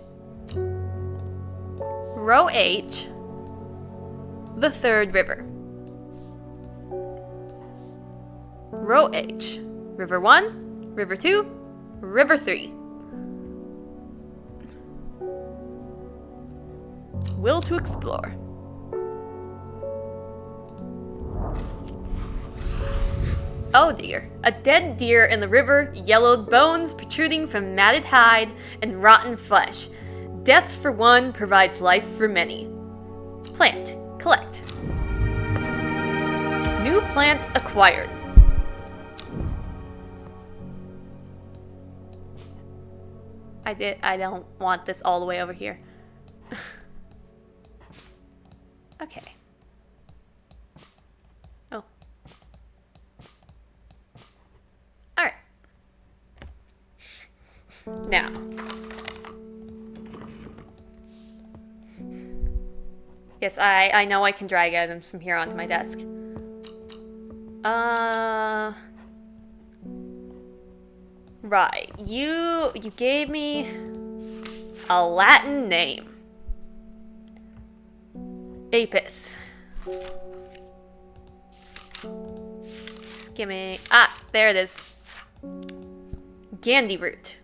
the third river. Row H, river 1, river 2, river 3. Will to explore. Oh dear. A dead deer in the river, yellowed bones protruding from matted hide and rotten flesh. Death for one provides life for many. Plant. Collect. New plant acquired. I don't want this all the way over here. Okay. Oh. Alright. Now. Yes, I know I can drag items from here onto my desk. Right. You gave me a Latin name. Apis. Skimming. Ah, there it is. Gandy root.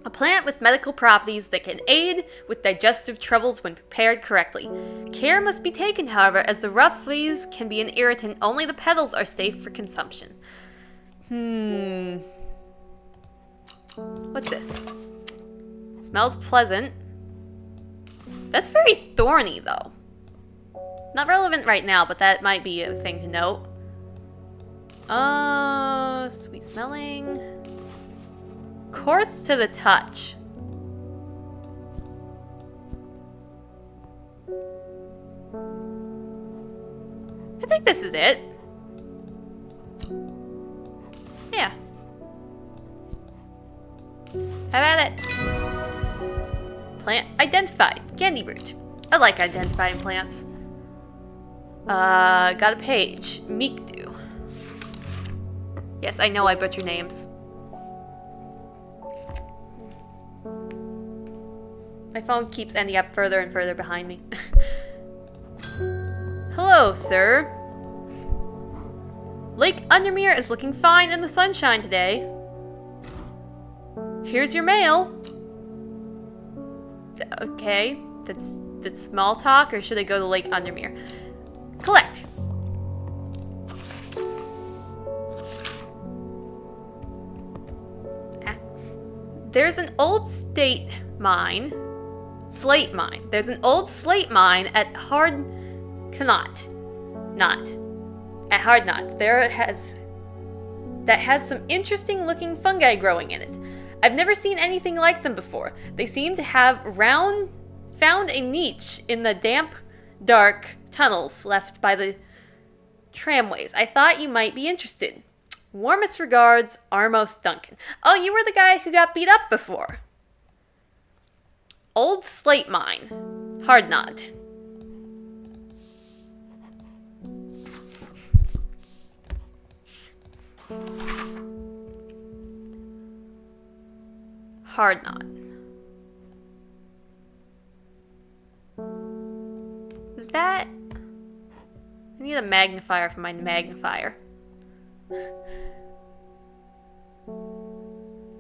A plant with medical properties that can aid with digestive troubles when prepared correctly. Care must be taken, however, as the rough leaves can be an irritant. Only the petals are safe for consumption. What's this? Smells pleasant. That's very thorny, though. Not relevant right now, but that might be a thing to note. Sweet smelling. Coarse to the touch. I think this is it. Yeah. How about it? Plant identified. Candy root. I like identifying plants. Got a page. Meekdu. Yes, I know I butcher names. My phone keeps ending up further and further behind me. Hello, sir. Lake Undermere is looking fine in the sunshine today. Here's your mail. Okay, that's small talk, or should I go to Lake Undermere? Collect. There's an old slate mine. There's an old slate mine at Hardknot. At Hardknot. That has some interesting looking fungi growing in it. I've never seen anything like them before. They seem to have found a niche in the damp, dark tunnels left by the tramways. I thought you might be interested. Warmest regards, Armos Duncan. Oh, you were the guy who got beat up before. Old slate mine. Hardknot. Hardknot. Is that... I need a magnifier for my magnifier.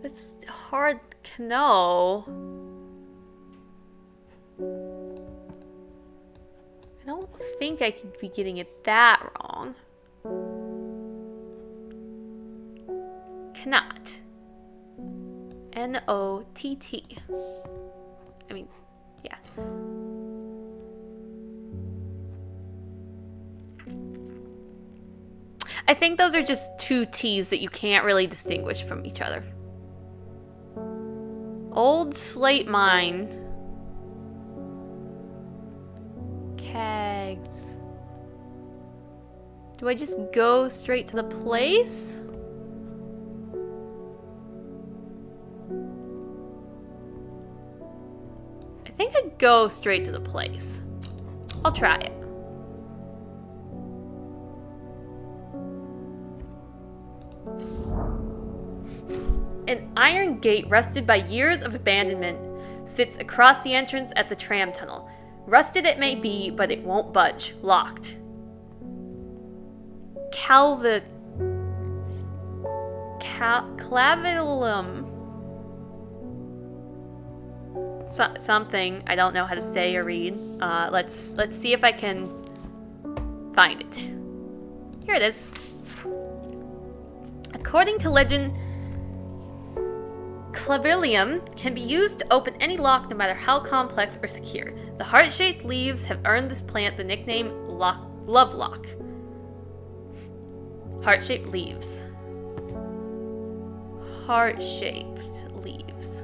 It's hard to know. I don't think I could be getting it that wrong. Knot. N-O-T-T. I mean, yeah. I think those are just two T's that you can't really distinguish from each other. Old slate mine. Cags. Do I just go straight to the place? I think I'd go straight to the place. I'll try it. An iron gate rusted by years of abandonment sits across the entrance at the tram tunnel. Rusted it may be, but it won't budge. Locked. Clavellum. Something I don't know how to say or read. Let's see if I can find it. Here it is. According to legend, Clavellum can be used to open any lock no matter how complex or secure. The heart-shaped leaves have earned this plant the nickname Love Lock. Heart-shaped leaves. Heart-shaped leaves.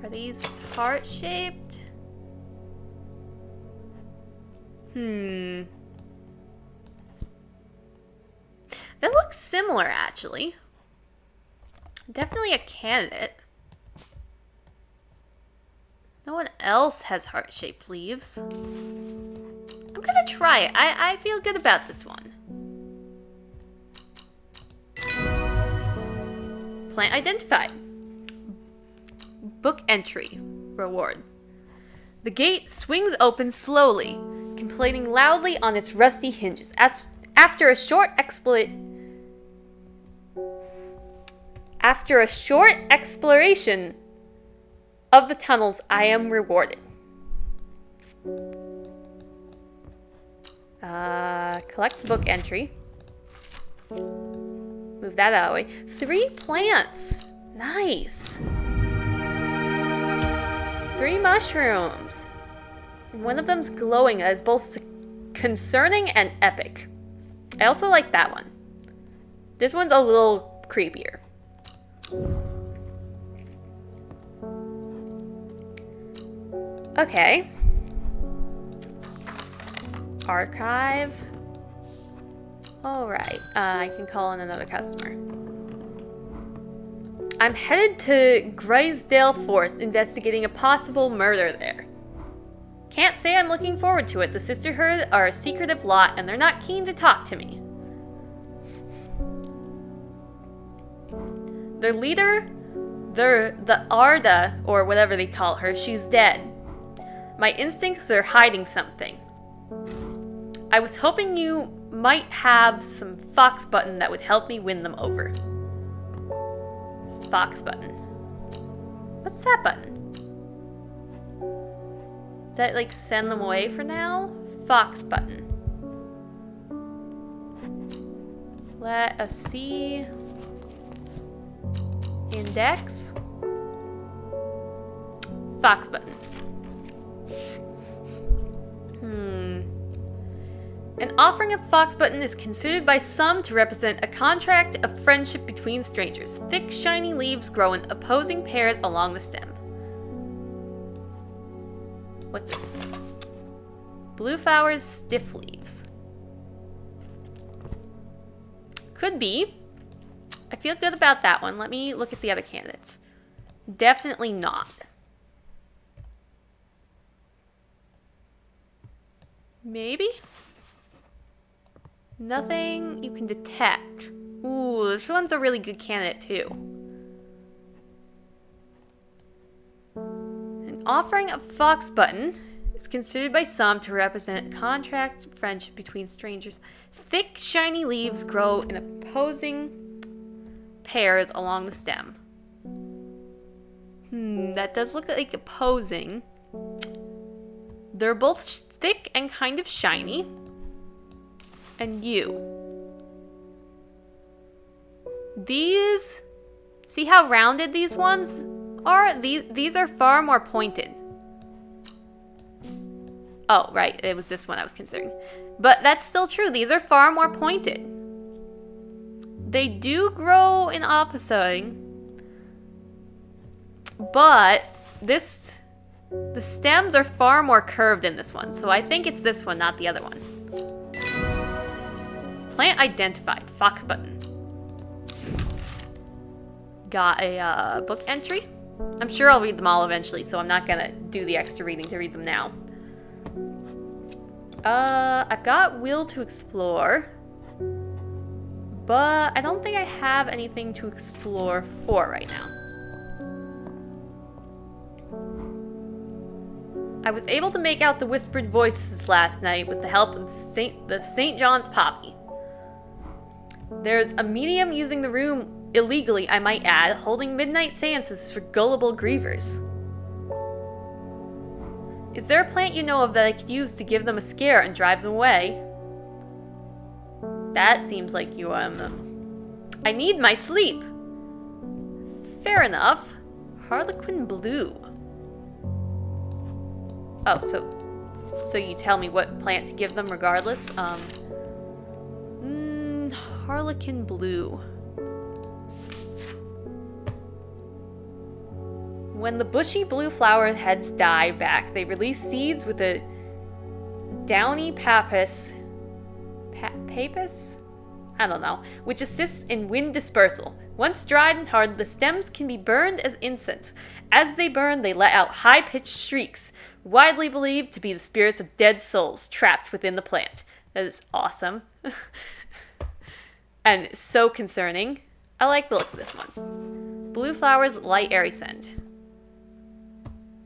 Are these heart-shaped? That looks similar, actually. Definitely a candidate. No one else has heart-shaped leaves. I'm gonna try it. I feel good about this one. Plant identified. Book entry. Reward. The gate swings open slowly, complaining loudly on its rusty hinges. After a short exploration of the tunnels, I am rewarded. Collect the book entry. Move that out of the way. 3 plants. Nice. 3 mushrooms. And one of them's glowing as both concerning and epic. I also like that one. This one's a little creepier. Okay. Archive. Alright, I can call in another customer. I'm headed to Graysdale Forest, investigating a possible murder there. Can't say I'm looking forward to it. The Sisterhood are a secretive lot, and they're not keen to talk to me. Their leader, the Arda, or whatever they call her, she's dead. My instincts are hiding something. I was hoping you might have some fox button that would help me win them over. Fox button. What's that button? Does that like send them away for now? Fox button. Let us see. Index. Fox button. An offering of fox button is considered by some to represent a contract of friendship between strangers. Thick, shiny leaves grow in opposing pairs along the stem. What's this? Blue flowers, stiff leaves. Could be. I feel good about that one. Let me look at the other candidates. Definitely not. Maybe? Nothing you can detect. Ooh, this one's a really good candidate too. An offering of fox button is considered by some to represent a contract friendship between strangers. Thick, shiny leaves grow in opposing pairs along the stem. That does look like opposing. They're both thick and kind of shiny. And you. These, see how rounded these ones are? These are far more pointed. Oh, right, it was this one I was considering. But that's still true. These are far more pointed. They do grow in opposite, but the stems are far more curved in this one. So I think it's this one, not the other one. Plant identified. Fox button. Got a book entry. I'm sure I'll read them all eventually, so I'm not gonna do the extra reading to read them now. I've got will to explore, but I don't think I have anything to explore for right now. I was able to make out the whispered voices last night with the help of the St. John's Poppy. There's a medium using the room illegally, I might add, holding midnight seances for gullible grievers. Is there a plant you know of that I could use to give them a scare and drive them away? That seems like you, I need my sleep. Fair enough. Harlequin blue. Oh, so you tell me what plant to give them regardless? Harlequin blue. When the bushy blue flower heads die back, they release seeds with a downy papus I don't know, which assists in wind dispersal. Once dried and hard, the stems can be burned as incense. As they burn, they let out high-pitched shrieks, widely believed to be the spirits of dead souls trapped within the plant. That is awesome. And so concerning. I like the look of this one. Blue flowers, light airy scent.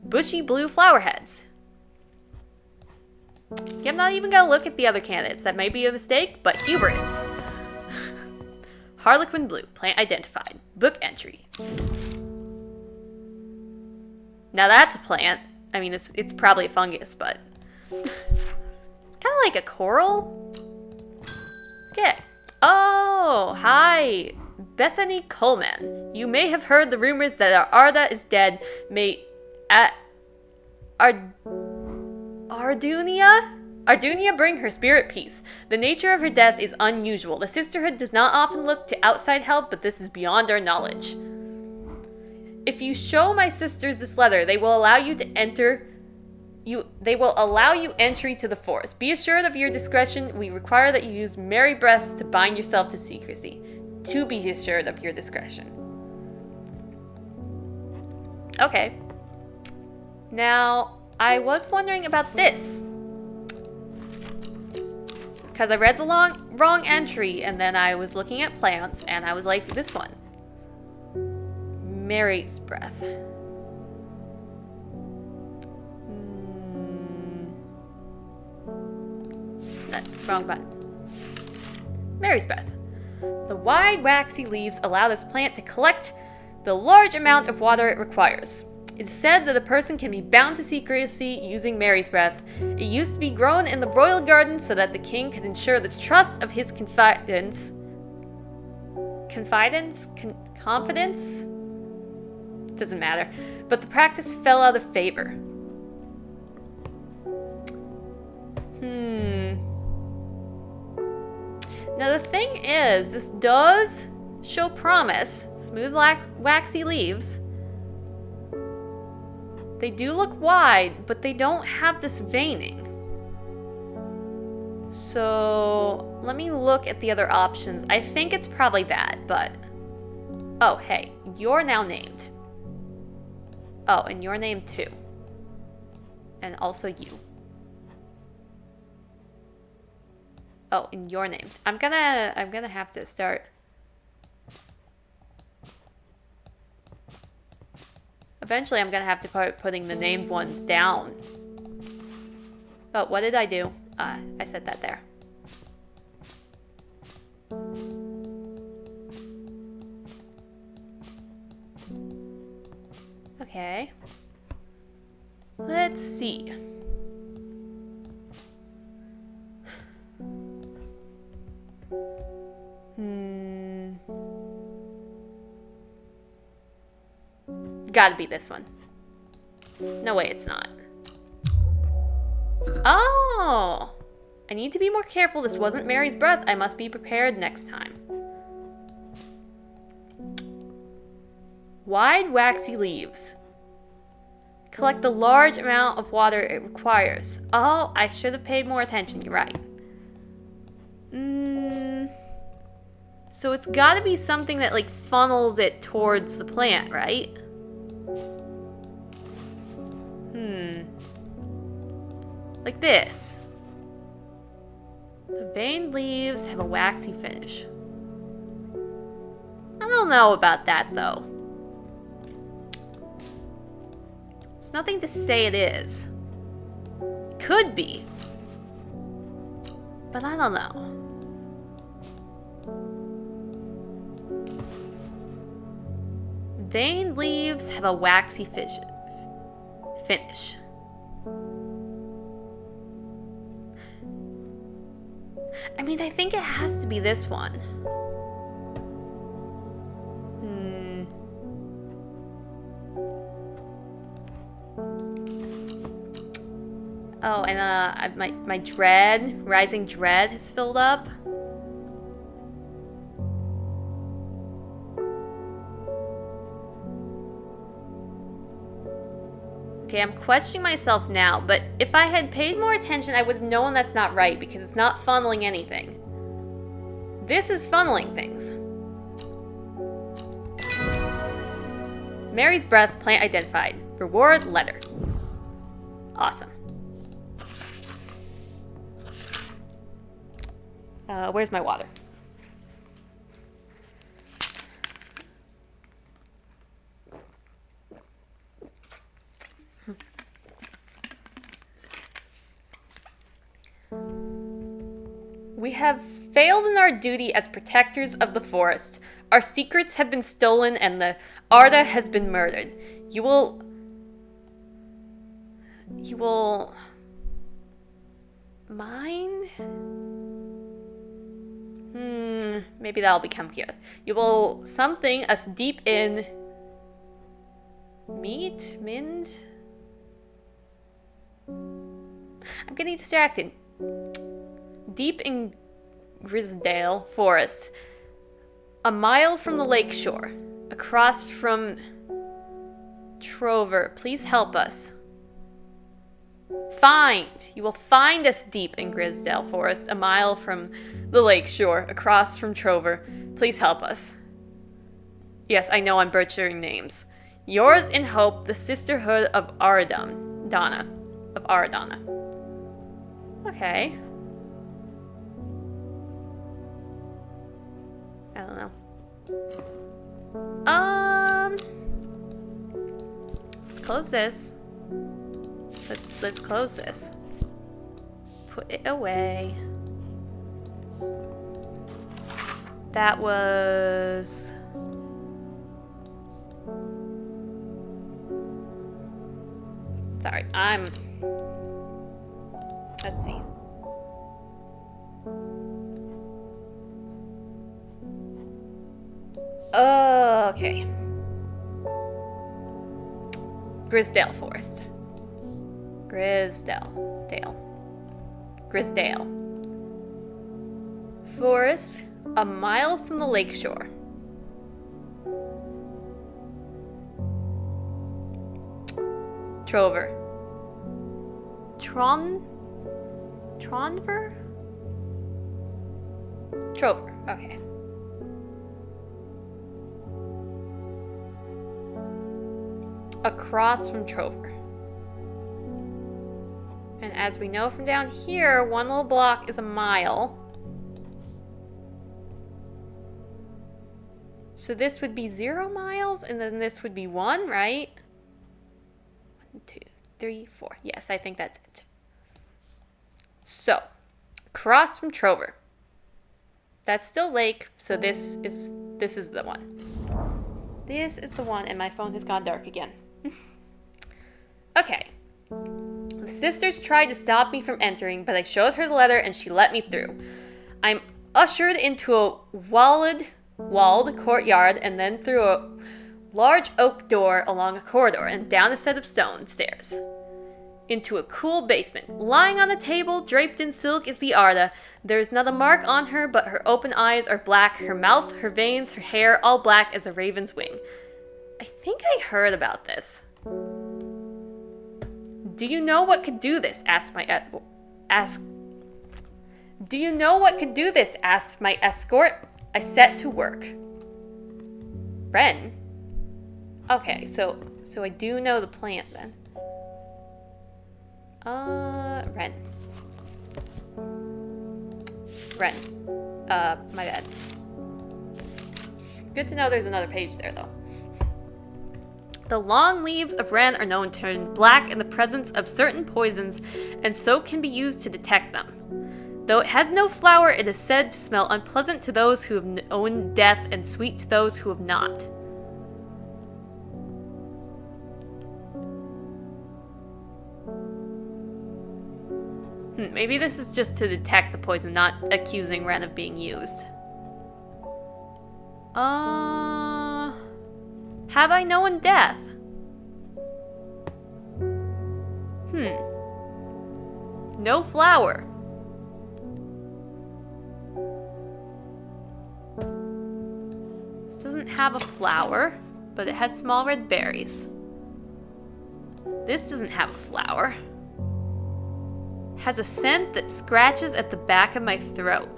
Bushy blue flower heads. Yeah, I'm not even gonna look at the other candidates. That may be a mistake, but hubris. Harlequin blue, plant identified. Book entry. Now that's a plant. I mean, it's probably a fungus, but it's kind of like a coral. Okay. Oh, hi, Bethany Coleman. You may have heard the rumors that our Arda is dead. Ardunia bring her spirit peace. The nature of her death is unusual. The Sisterhood does not often look to outside help, but this is beyond our knowledge. If you show my sisters this letter, they will allow you to enter. They will allow you entry to the forest. Be assured of your discretion. We require that you use merry breaths to bind yourself to secrecy. To be assured of your discretion. Okay. Now, I was wondering about this. Because I read the wrong entry, and then I was looking at plants, and I was like, this one. Mary's breath. Wrong button. Mary's breath. The wide, waxy leaves allow this plant to collect the large amount of water it requires. It's said that a person can be bound to secrecy using Mary's breath. It used to be grown in the royal garden so that the king could ensure the trust of his confidence? Doesn't matter. But the practice fell out of favor. Now the thing is, this does show promise. Smooth, waxy leaves. They do look wide, but they don't have this veining. So let me look at the other options. I think it's probably that, but... Oh, hey, you're now named. Oh, and you're named too. And also you. Oh, and you're named. I'm gonna have to start. Eventually, I'm gonna have to start putting the named ones down. Oh, what did I do? I said that there. Okay. Let's see. Gotta be this one. No way it's not. Oh! I need to be more careful. This wasn't Mary's breath. I must be prepared next time. Wide, waxy leaves. Collect the large amount of water it requires. Oh, I should have paid more attention. You're right. So it's gotta be something that like funnels it towards the plant, right? Like this. The veined leaves have a waxy finish. I don't know about that though. It's nothing to say it is. It could be. But I don't know. Veined leaves have a waxy finish. I mean, I think it has to be this one. Oh, and my dread, rising dread has filled up. Okay, I'm questioning myself now, but if I had paid more attention, I would have known that's not right because it's not funneling anything. this is funneling things. Mary's breath, plant identified. Reward letter. Awesome. Where's my water? We have failed in our duty as protectors of the forest. Our secrets have been stolen and the Arda has been murdered. You will mind? Maybe that'll become clear. You will something us deep in Mind? I'm getting distracted. Deep in Grisdale Forest, a mile from the lake shore, across from Trover. Please help us. Find. You will find us deep in Grisdale Forest, a mile from the lake shore, across from Trover. Please help us. Yes, I know I'm butchering names. Yours in hope, the Sisterhood of Aradana. Okay. I don't know. Let's close this. Let's close this. Put it away. That was... Sorry, let's see. Okay. Grisdale Forest. Grisdale Forest, a mile from the lake shore. Trover. Tronver? Trover, okay. Across from Trover. And as we know from down here, one little block is a mile. So this would be 0 miles, and then this would be 1, right? 1, 2, 3, 4. Yes, I think that's it. So, across from Trover. That's still lake, so this is the one. This is the one, and my phone has gone dark again. Okay. The sisters tried to stop me from entering, but I showed her the letter and she let me through. I'm ushered into a walled courtyard and then through a large oak door along a corridor and down a set of stone stairs. Into a cool basement. Lying on a table, draped in silk, is the Arda. There is not a mark on her, but her open eyes are black, her mouth, her veins, her hair, all black as a raven's wing. I think I heard about this. Do you know what could do this? Do you know what could do this? Asked my escort. I set to work. Ren? Okay, so I do know the plant then. Ren. My bad. Good to know there's another page there, though. The long leaves of Wren are known to turn black in the presence of certain poisons, and so can be used to detect them. Though it has no flower, it is said to smell unpleasant to those who have known death and sweet to those who have not. Maybe this is just to detect the poison, not accusing Wren of being used. Have I known death? No flower. This doesn't have a flower, but it has small red berries. This doesn't have a flower. Has a scent that scratches at the back of my throat.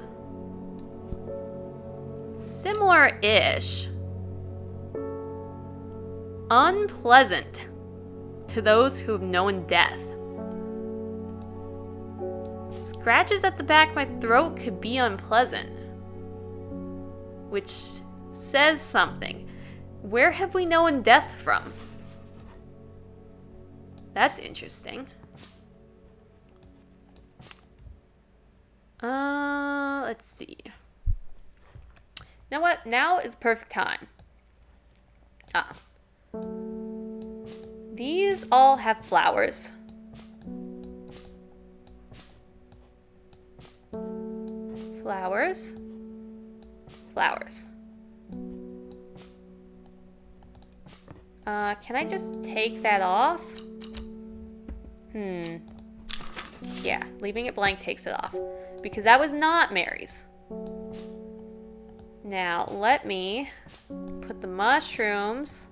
Similar-ish. Unpleasant to those who have known death. Scratches at the back of my throat could be unpleasant. Which says something. Where have we known death from? That's interesting. Let's see. You know what? Now is perfect time. These all have flowers. Flowers. Flowers. Can I just take that off? Yeah, leaving it blank takes it off. Because that was not Mary's. Now, let me put the mushrooms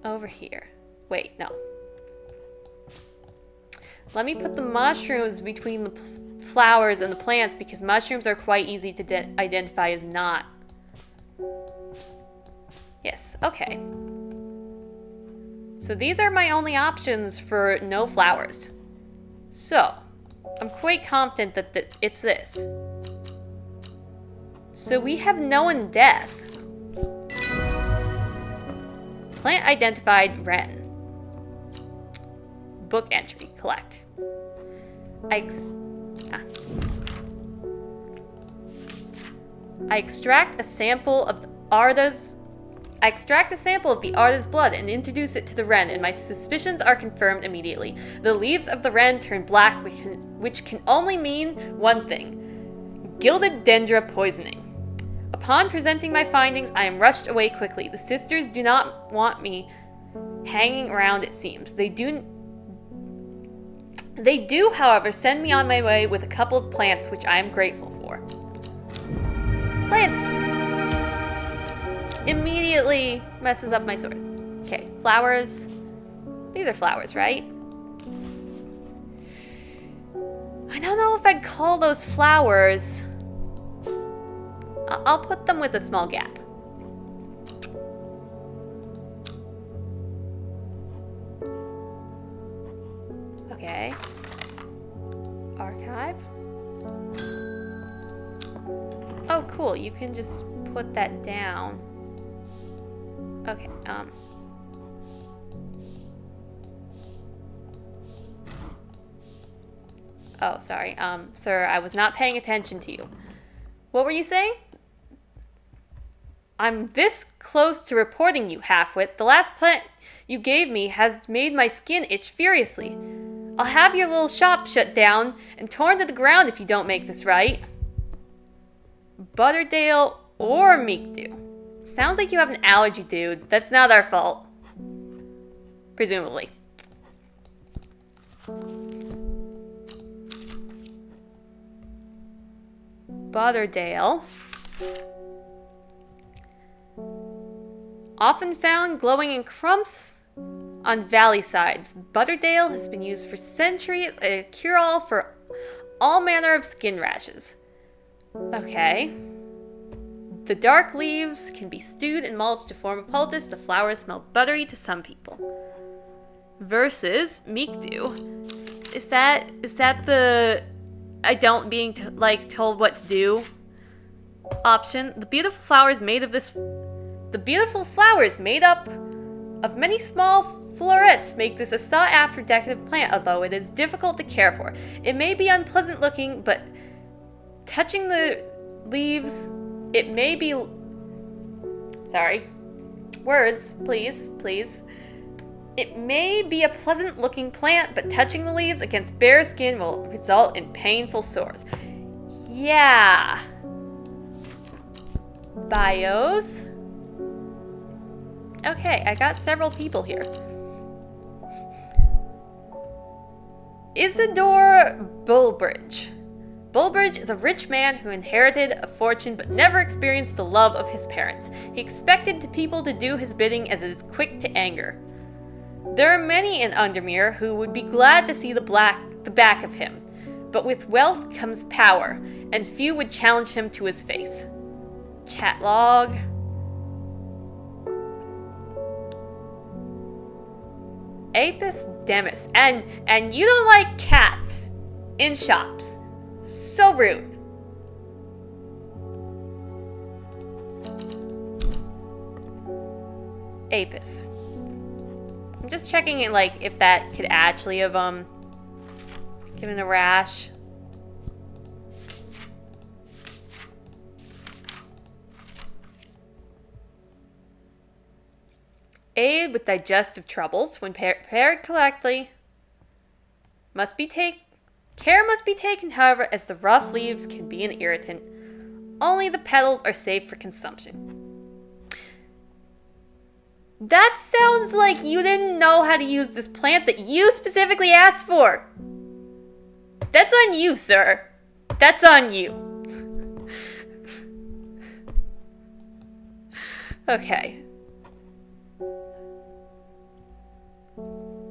over here. Wait, no. Let me put the mushrooms between the flowers and the plants because mushrooms are quite easy to identify as not. Yes, okay. So these are my only options for no flowers. So, I'm quite confident that it's this. So we have known death. Plant identified wren. Book entry, collect. I extract a sample of the Arda's blood and introduce it to the wren, and my suspicions are confirmed immediately. The leaves of the wren turn black, which can only mean one thing: gilded dendra poisoning. Upon presenting my findings, I am rushed away quickly. The sisters do not want me hanging around, it seems. They do, however, send me on my way with a couple of plants, which I am grateful for. Plants! Immediately messes up my sword. Okay, flowers. These are flowers, right? I don't know if I'd call those flowers. I'll put them with a small gap. Okay. Archive. Oh, cool. You can just put that down. Okay, Oh, sorry. Sir, I was not paying attention to you. What were you saying? I'm this close to reporting you, halfwit. The last plant you gave me has made my skin itch furiously. I'll have your little shop shut down and torn to the ground if you don't make this right. Butterdale or Meekdew. Sounds like you have an allergy, dude. That's not our fault. Presumably. Butterdale. Often found glowing in clumps on valley sides. Butterdale has been used for centuries as a cure-all for all manner of skin rashes. Okay. The dark leaves can be stewed and mulched to form a poultice. The flowers smell buttery to some people. Versus Meekdew. Is that the I don't being told what to do option? The beautiful flowers made up of many small florets make this a sought-after decorative plant, although it is difficult to care for. It may be unpleasant looking, but touching the leaves, it may be... Sorry. Words, please. It may be a pleasant-looking plant, but touching the leaves against bare skin will result in painful sores. Yeah. Bios. Okay, I got several people here. Isidore Bulbridge. Bulbridge is a rich man who inherited a fortune but never experienced the love of his parents. He expected people to do his bidding as it is quick to anger. There are many in Undermere who would be glad to see the back of him, but with wealth comes power, and few would challenge him to his face. Chat log. Apis demus. And you don't like cats in shops. So rude. Apis. I'm just checking it, like, if that could actually have given a rash. Aid with digestive troubles when prepared correctly. Care must be taken, however, as the rough leaves can be an irritant. Only the petals are safe for consumption. That sounds like you didn't know how to use this plant that you specifically asked for. That's on you, sir. That's on you. Okay.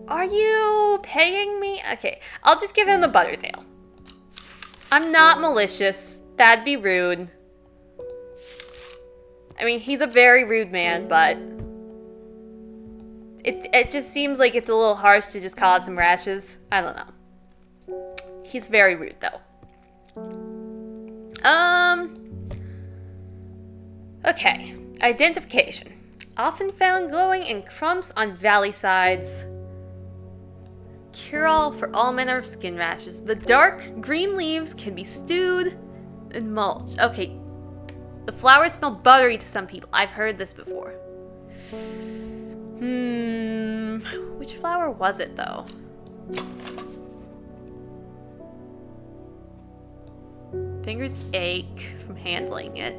Are you paying me? Okay, I'll just give him the Butterdale. I'm not malicious. That'd be rude. I mean, he's a very rude man, but it just seems like it's a little harsh to just cause him rashes. I don't know. He's very rude, though. Okay. Identification. Often found glowing in clumps on valley sides. Cure-all for all manner of skin rashes. The dark green leaves can be stewed and mulched. Okay. The flowers smell buttery to some people. I've heard this before. Which flower was it, though? Fingers ache from handling it.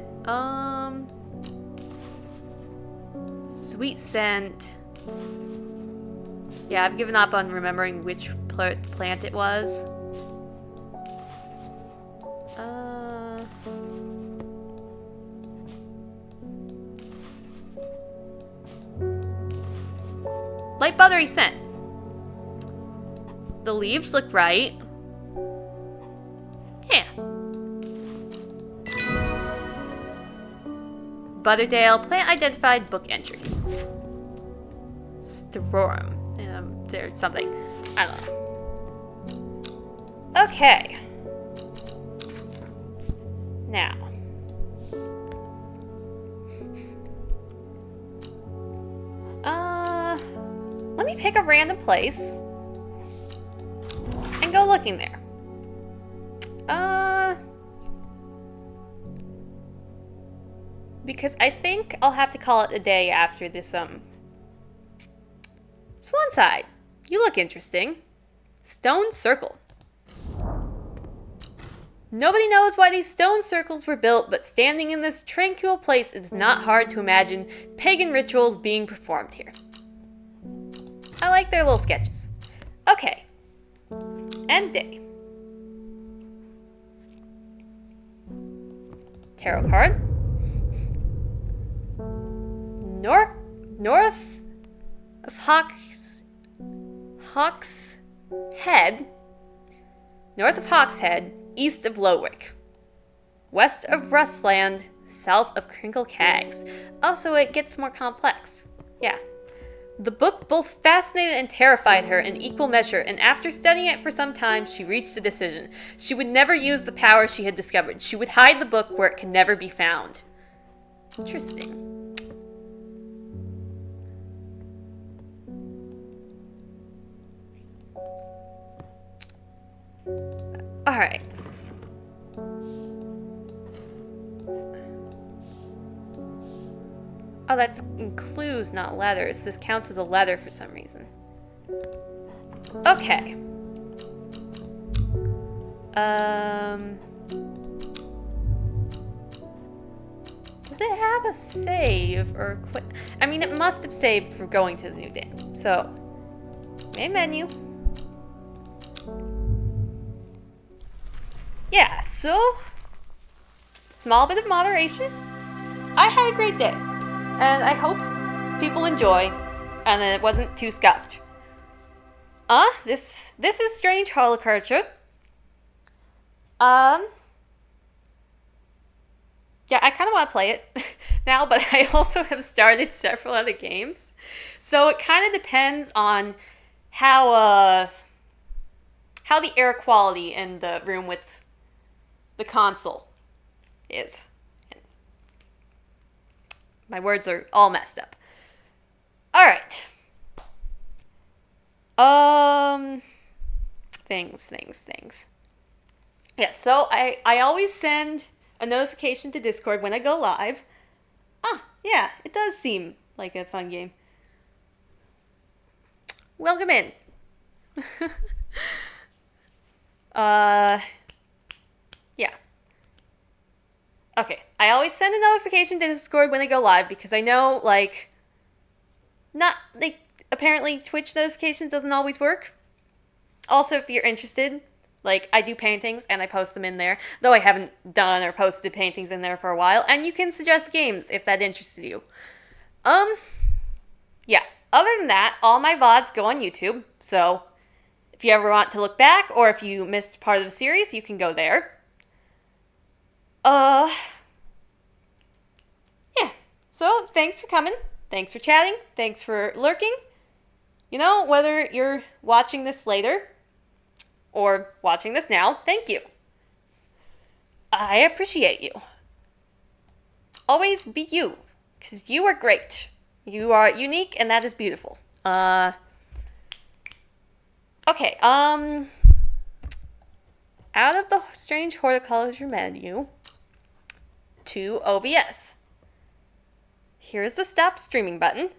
Sweet scent. Yeah, I've given up on remembering which plant it was. Light buttery scent. The leaves look right. Yeah. Butterdale, plant identified, book entry. Storum. There's something. I don't know. Okay. Now. Let me pick a random place and go looking there. Because I think I'll have to call it a day after this, Swanside. You look interesting. Stone circle. Nobody knows why these stone circles were built, but standing in this tranquil place, it's not hard to imagine pagan rituals being performed here. I like their little sketches. Okay. End day. Tarot card. North of Hawk's Head. North of Hawk's Head, east of Lowick. West of Rustland, south of Crinkle Cags. Also, it gets more complex. Yeah. The book both fascinated and terrified her in equal measure, and after studying it for some time, she reached a decision. She would never use the power she had discovered. She would hide the book where it can never be found. Interesting. Alright. Oh, that's clues, not letters. This counts as a letter for some reason. Okay. Does it have a save or quit? I mean, it must have saved for going to the new game. So, main menu. Yeah, so, small bit of moderation. I had a great day. And I hope people enjoy, and that it wasn't too scuffed. This is strange horticulture. Yeah, I kind of want to play it now, but I also have started several other games. So it kind of depends on how the air quality in the room with the console is. My words are all messed up. All right. Things. Yeah, so I always send a notification to Discord when I go live. Yeah, it does seem like a fun game. Welcome in. Yeah. Okay, I always send a notification to Discord when I go live because I know, apparently Twitch notifications doesn't always work. Also, if you're interested, I do paintings and I post them in there, though I haven't done or posted paintings in there for a while, and you can suggest games if that interests you. Yeah. Other than that, all my VODs go on YouTube, so if you ever want to look back or if you missed part of the series, you can go there. Yeah. So, thanks for coming. Thanks for chatting. Thanks for lurking. Whether you're watching this later or watching this now, thank you. I appreciate you. Always be you, because you are great. You are unique, and that is beautiful. Okay, out of the strange horticulture menu to OBS. Here's the stop streaming button.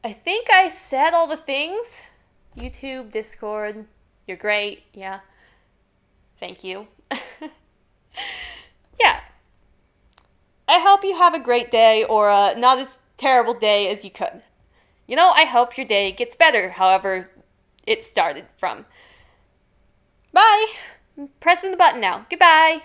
I think I said all the things. YouTube, Discord, you're great, yeah. Thank you. Yeah. I hope you have a great day or not as terrible day as you could. I hope your day gets better, however it started from. Bye. I'm pressing the button now. Goodbye.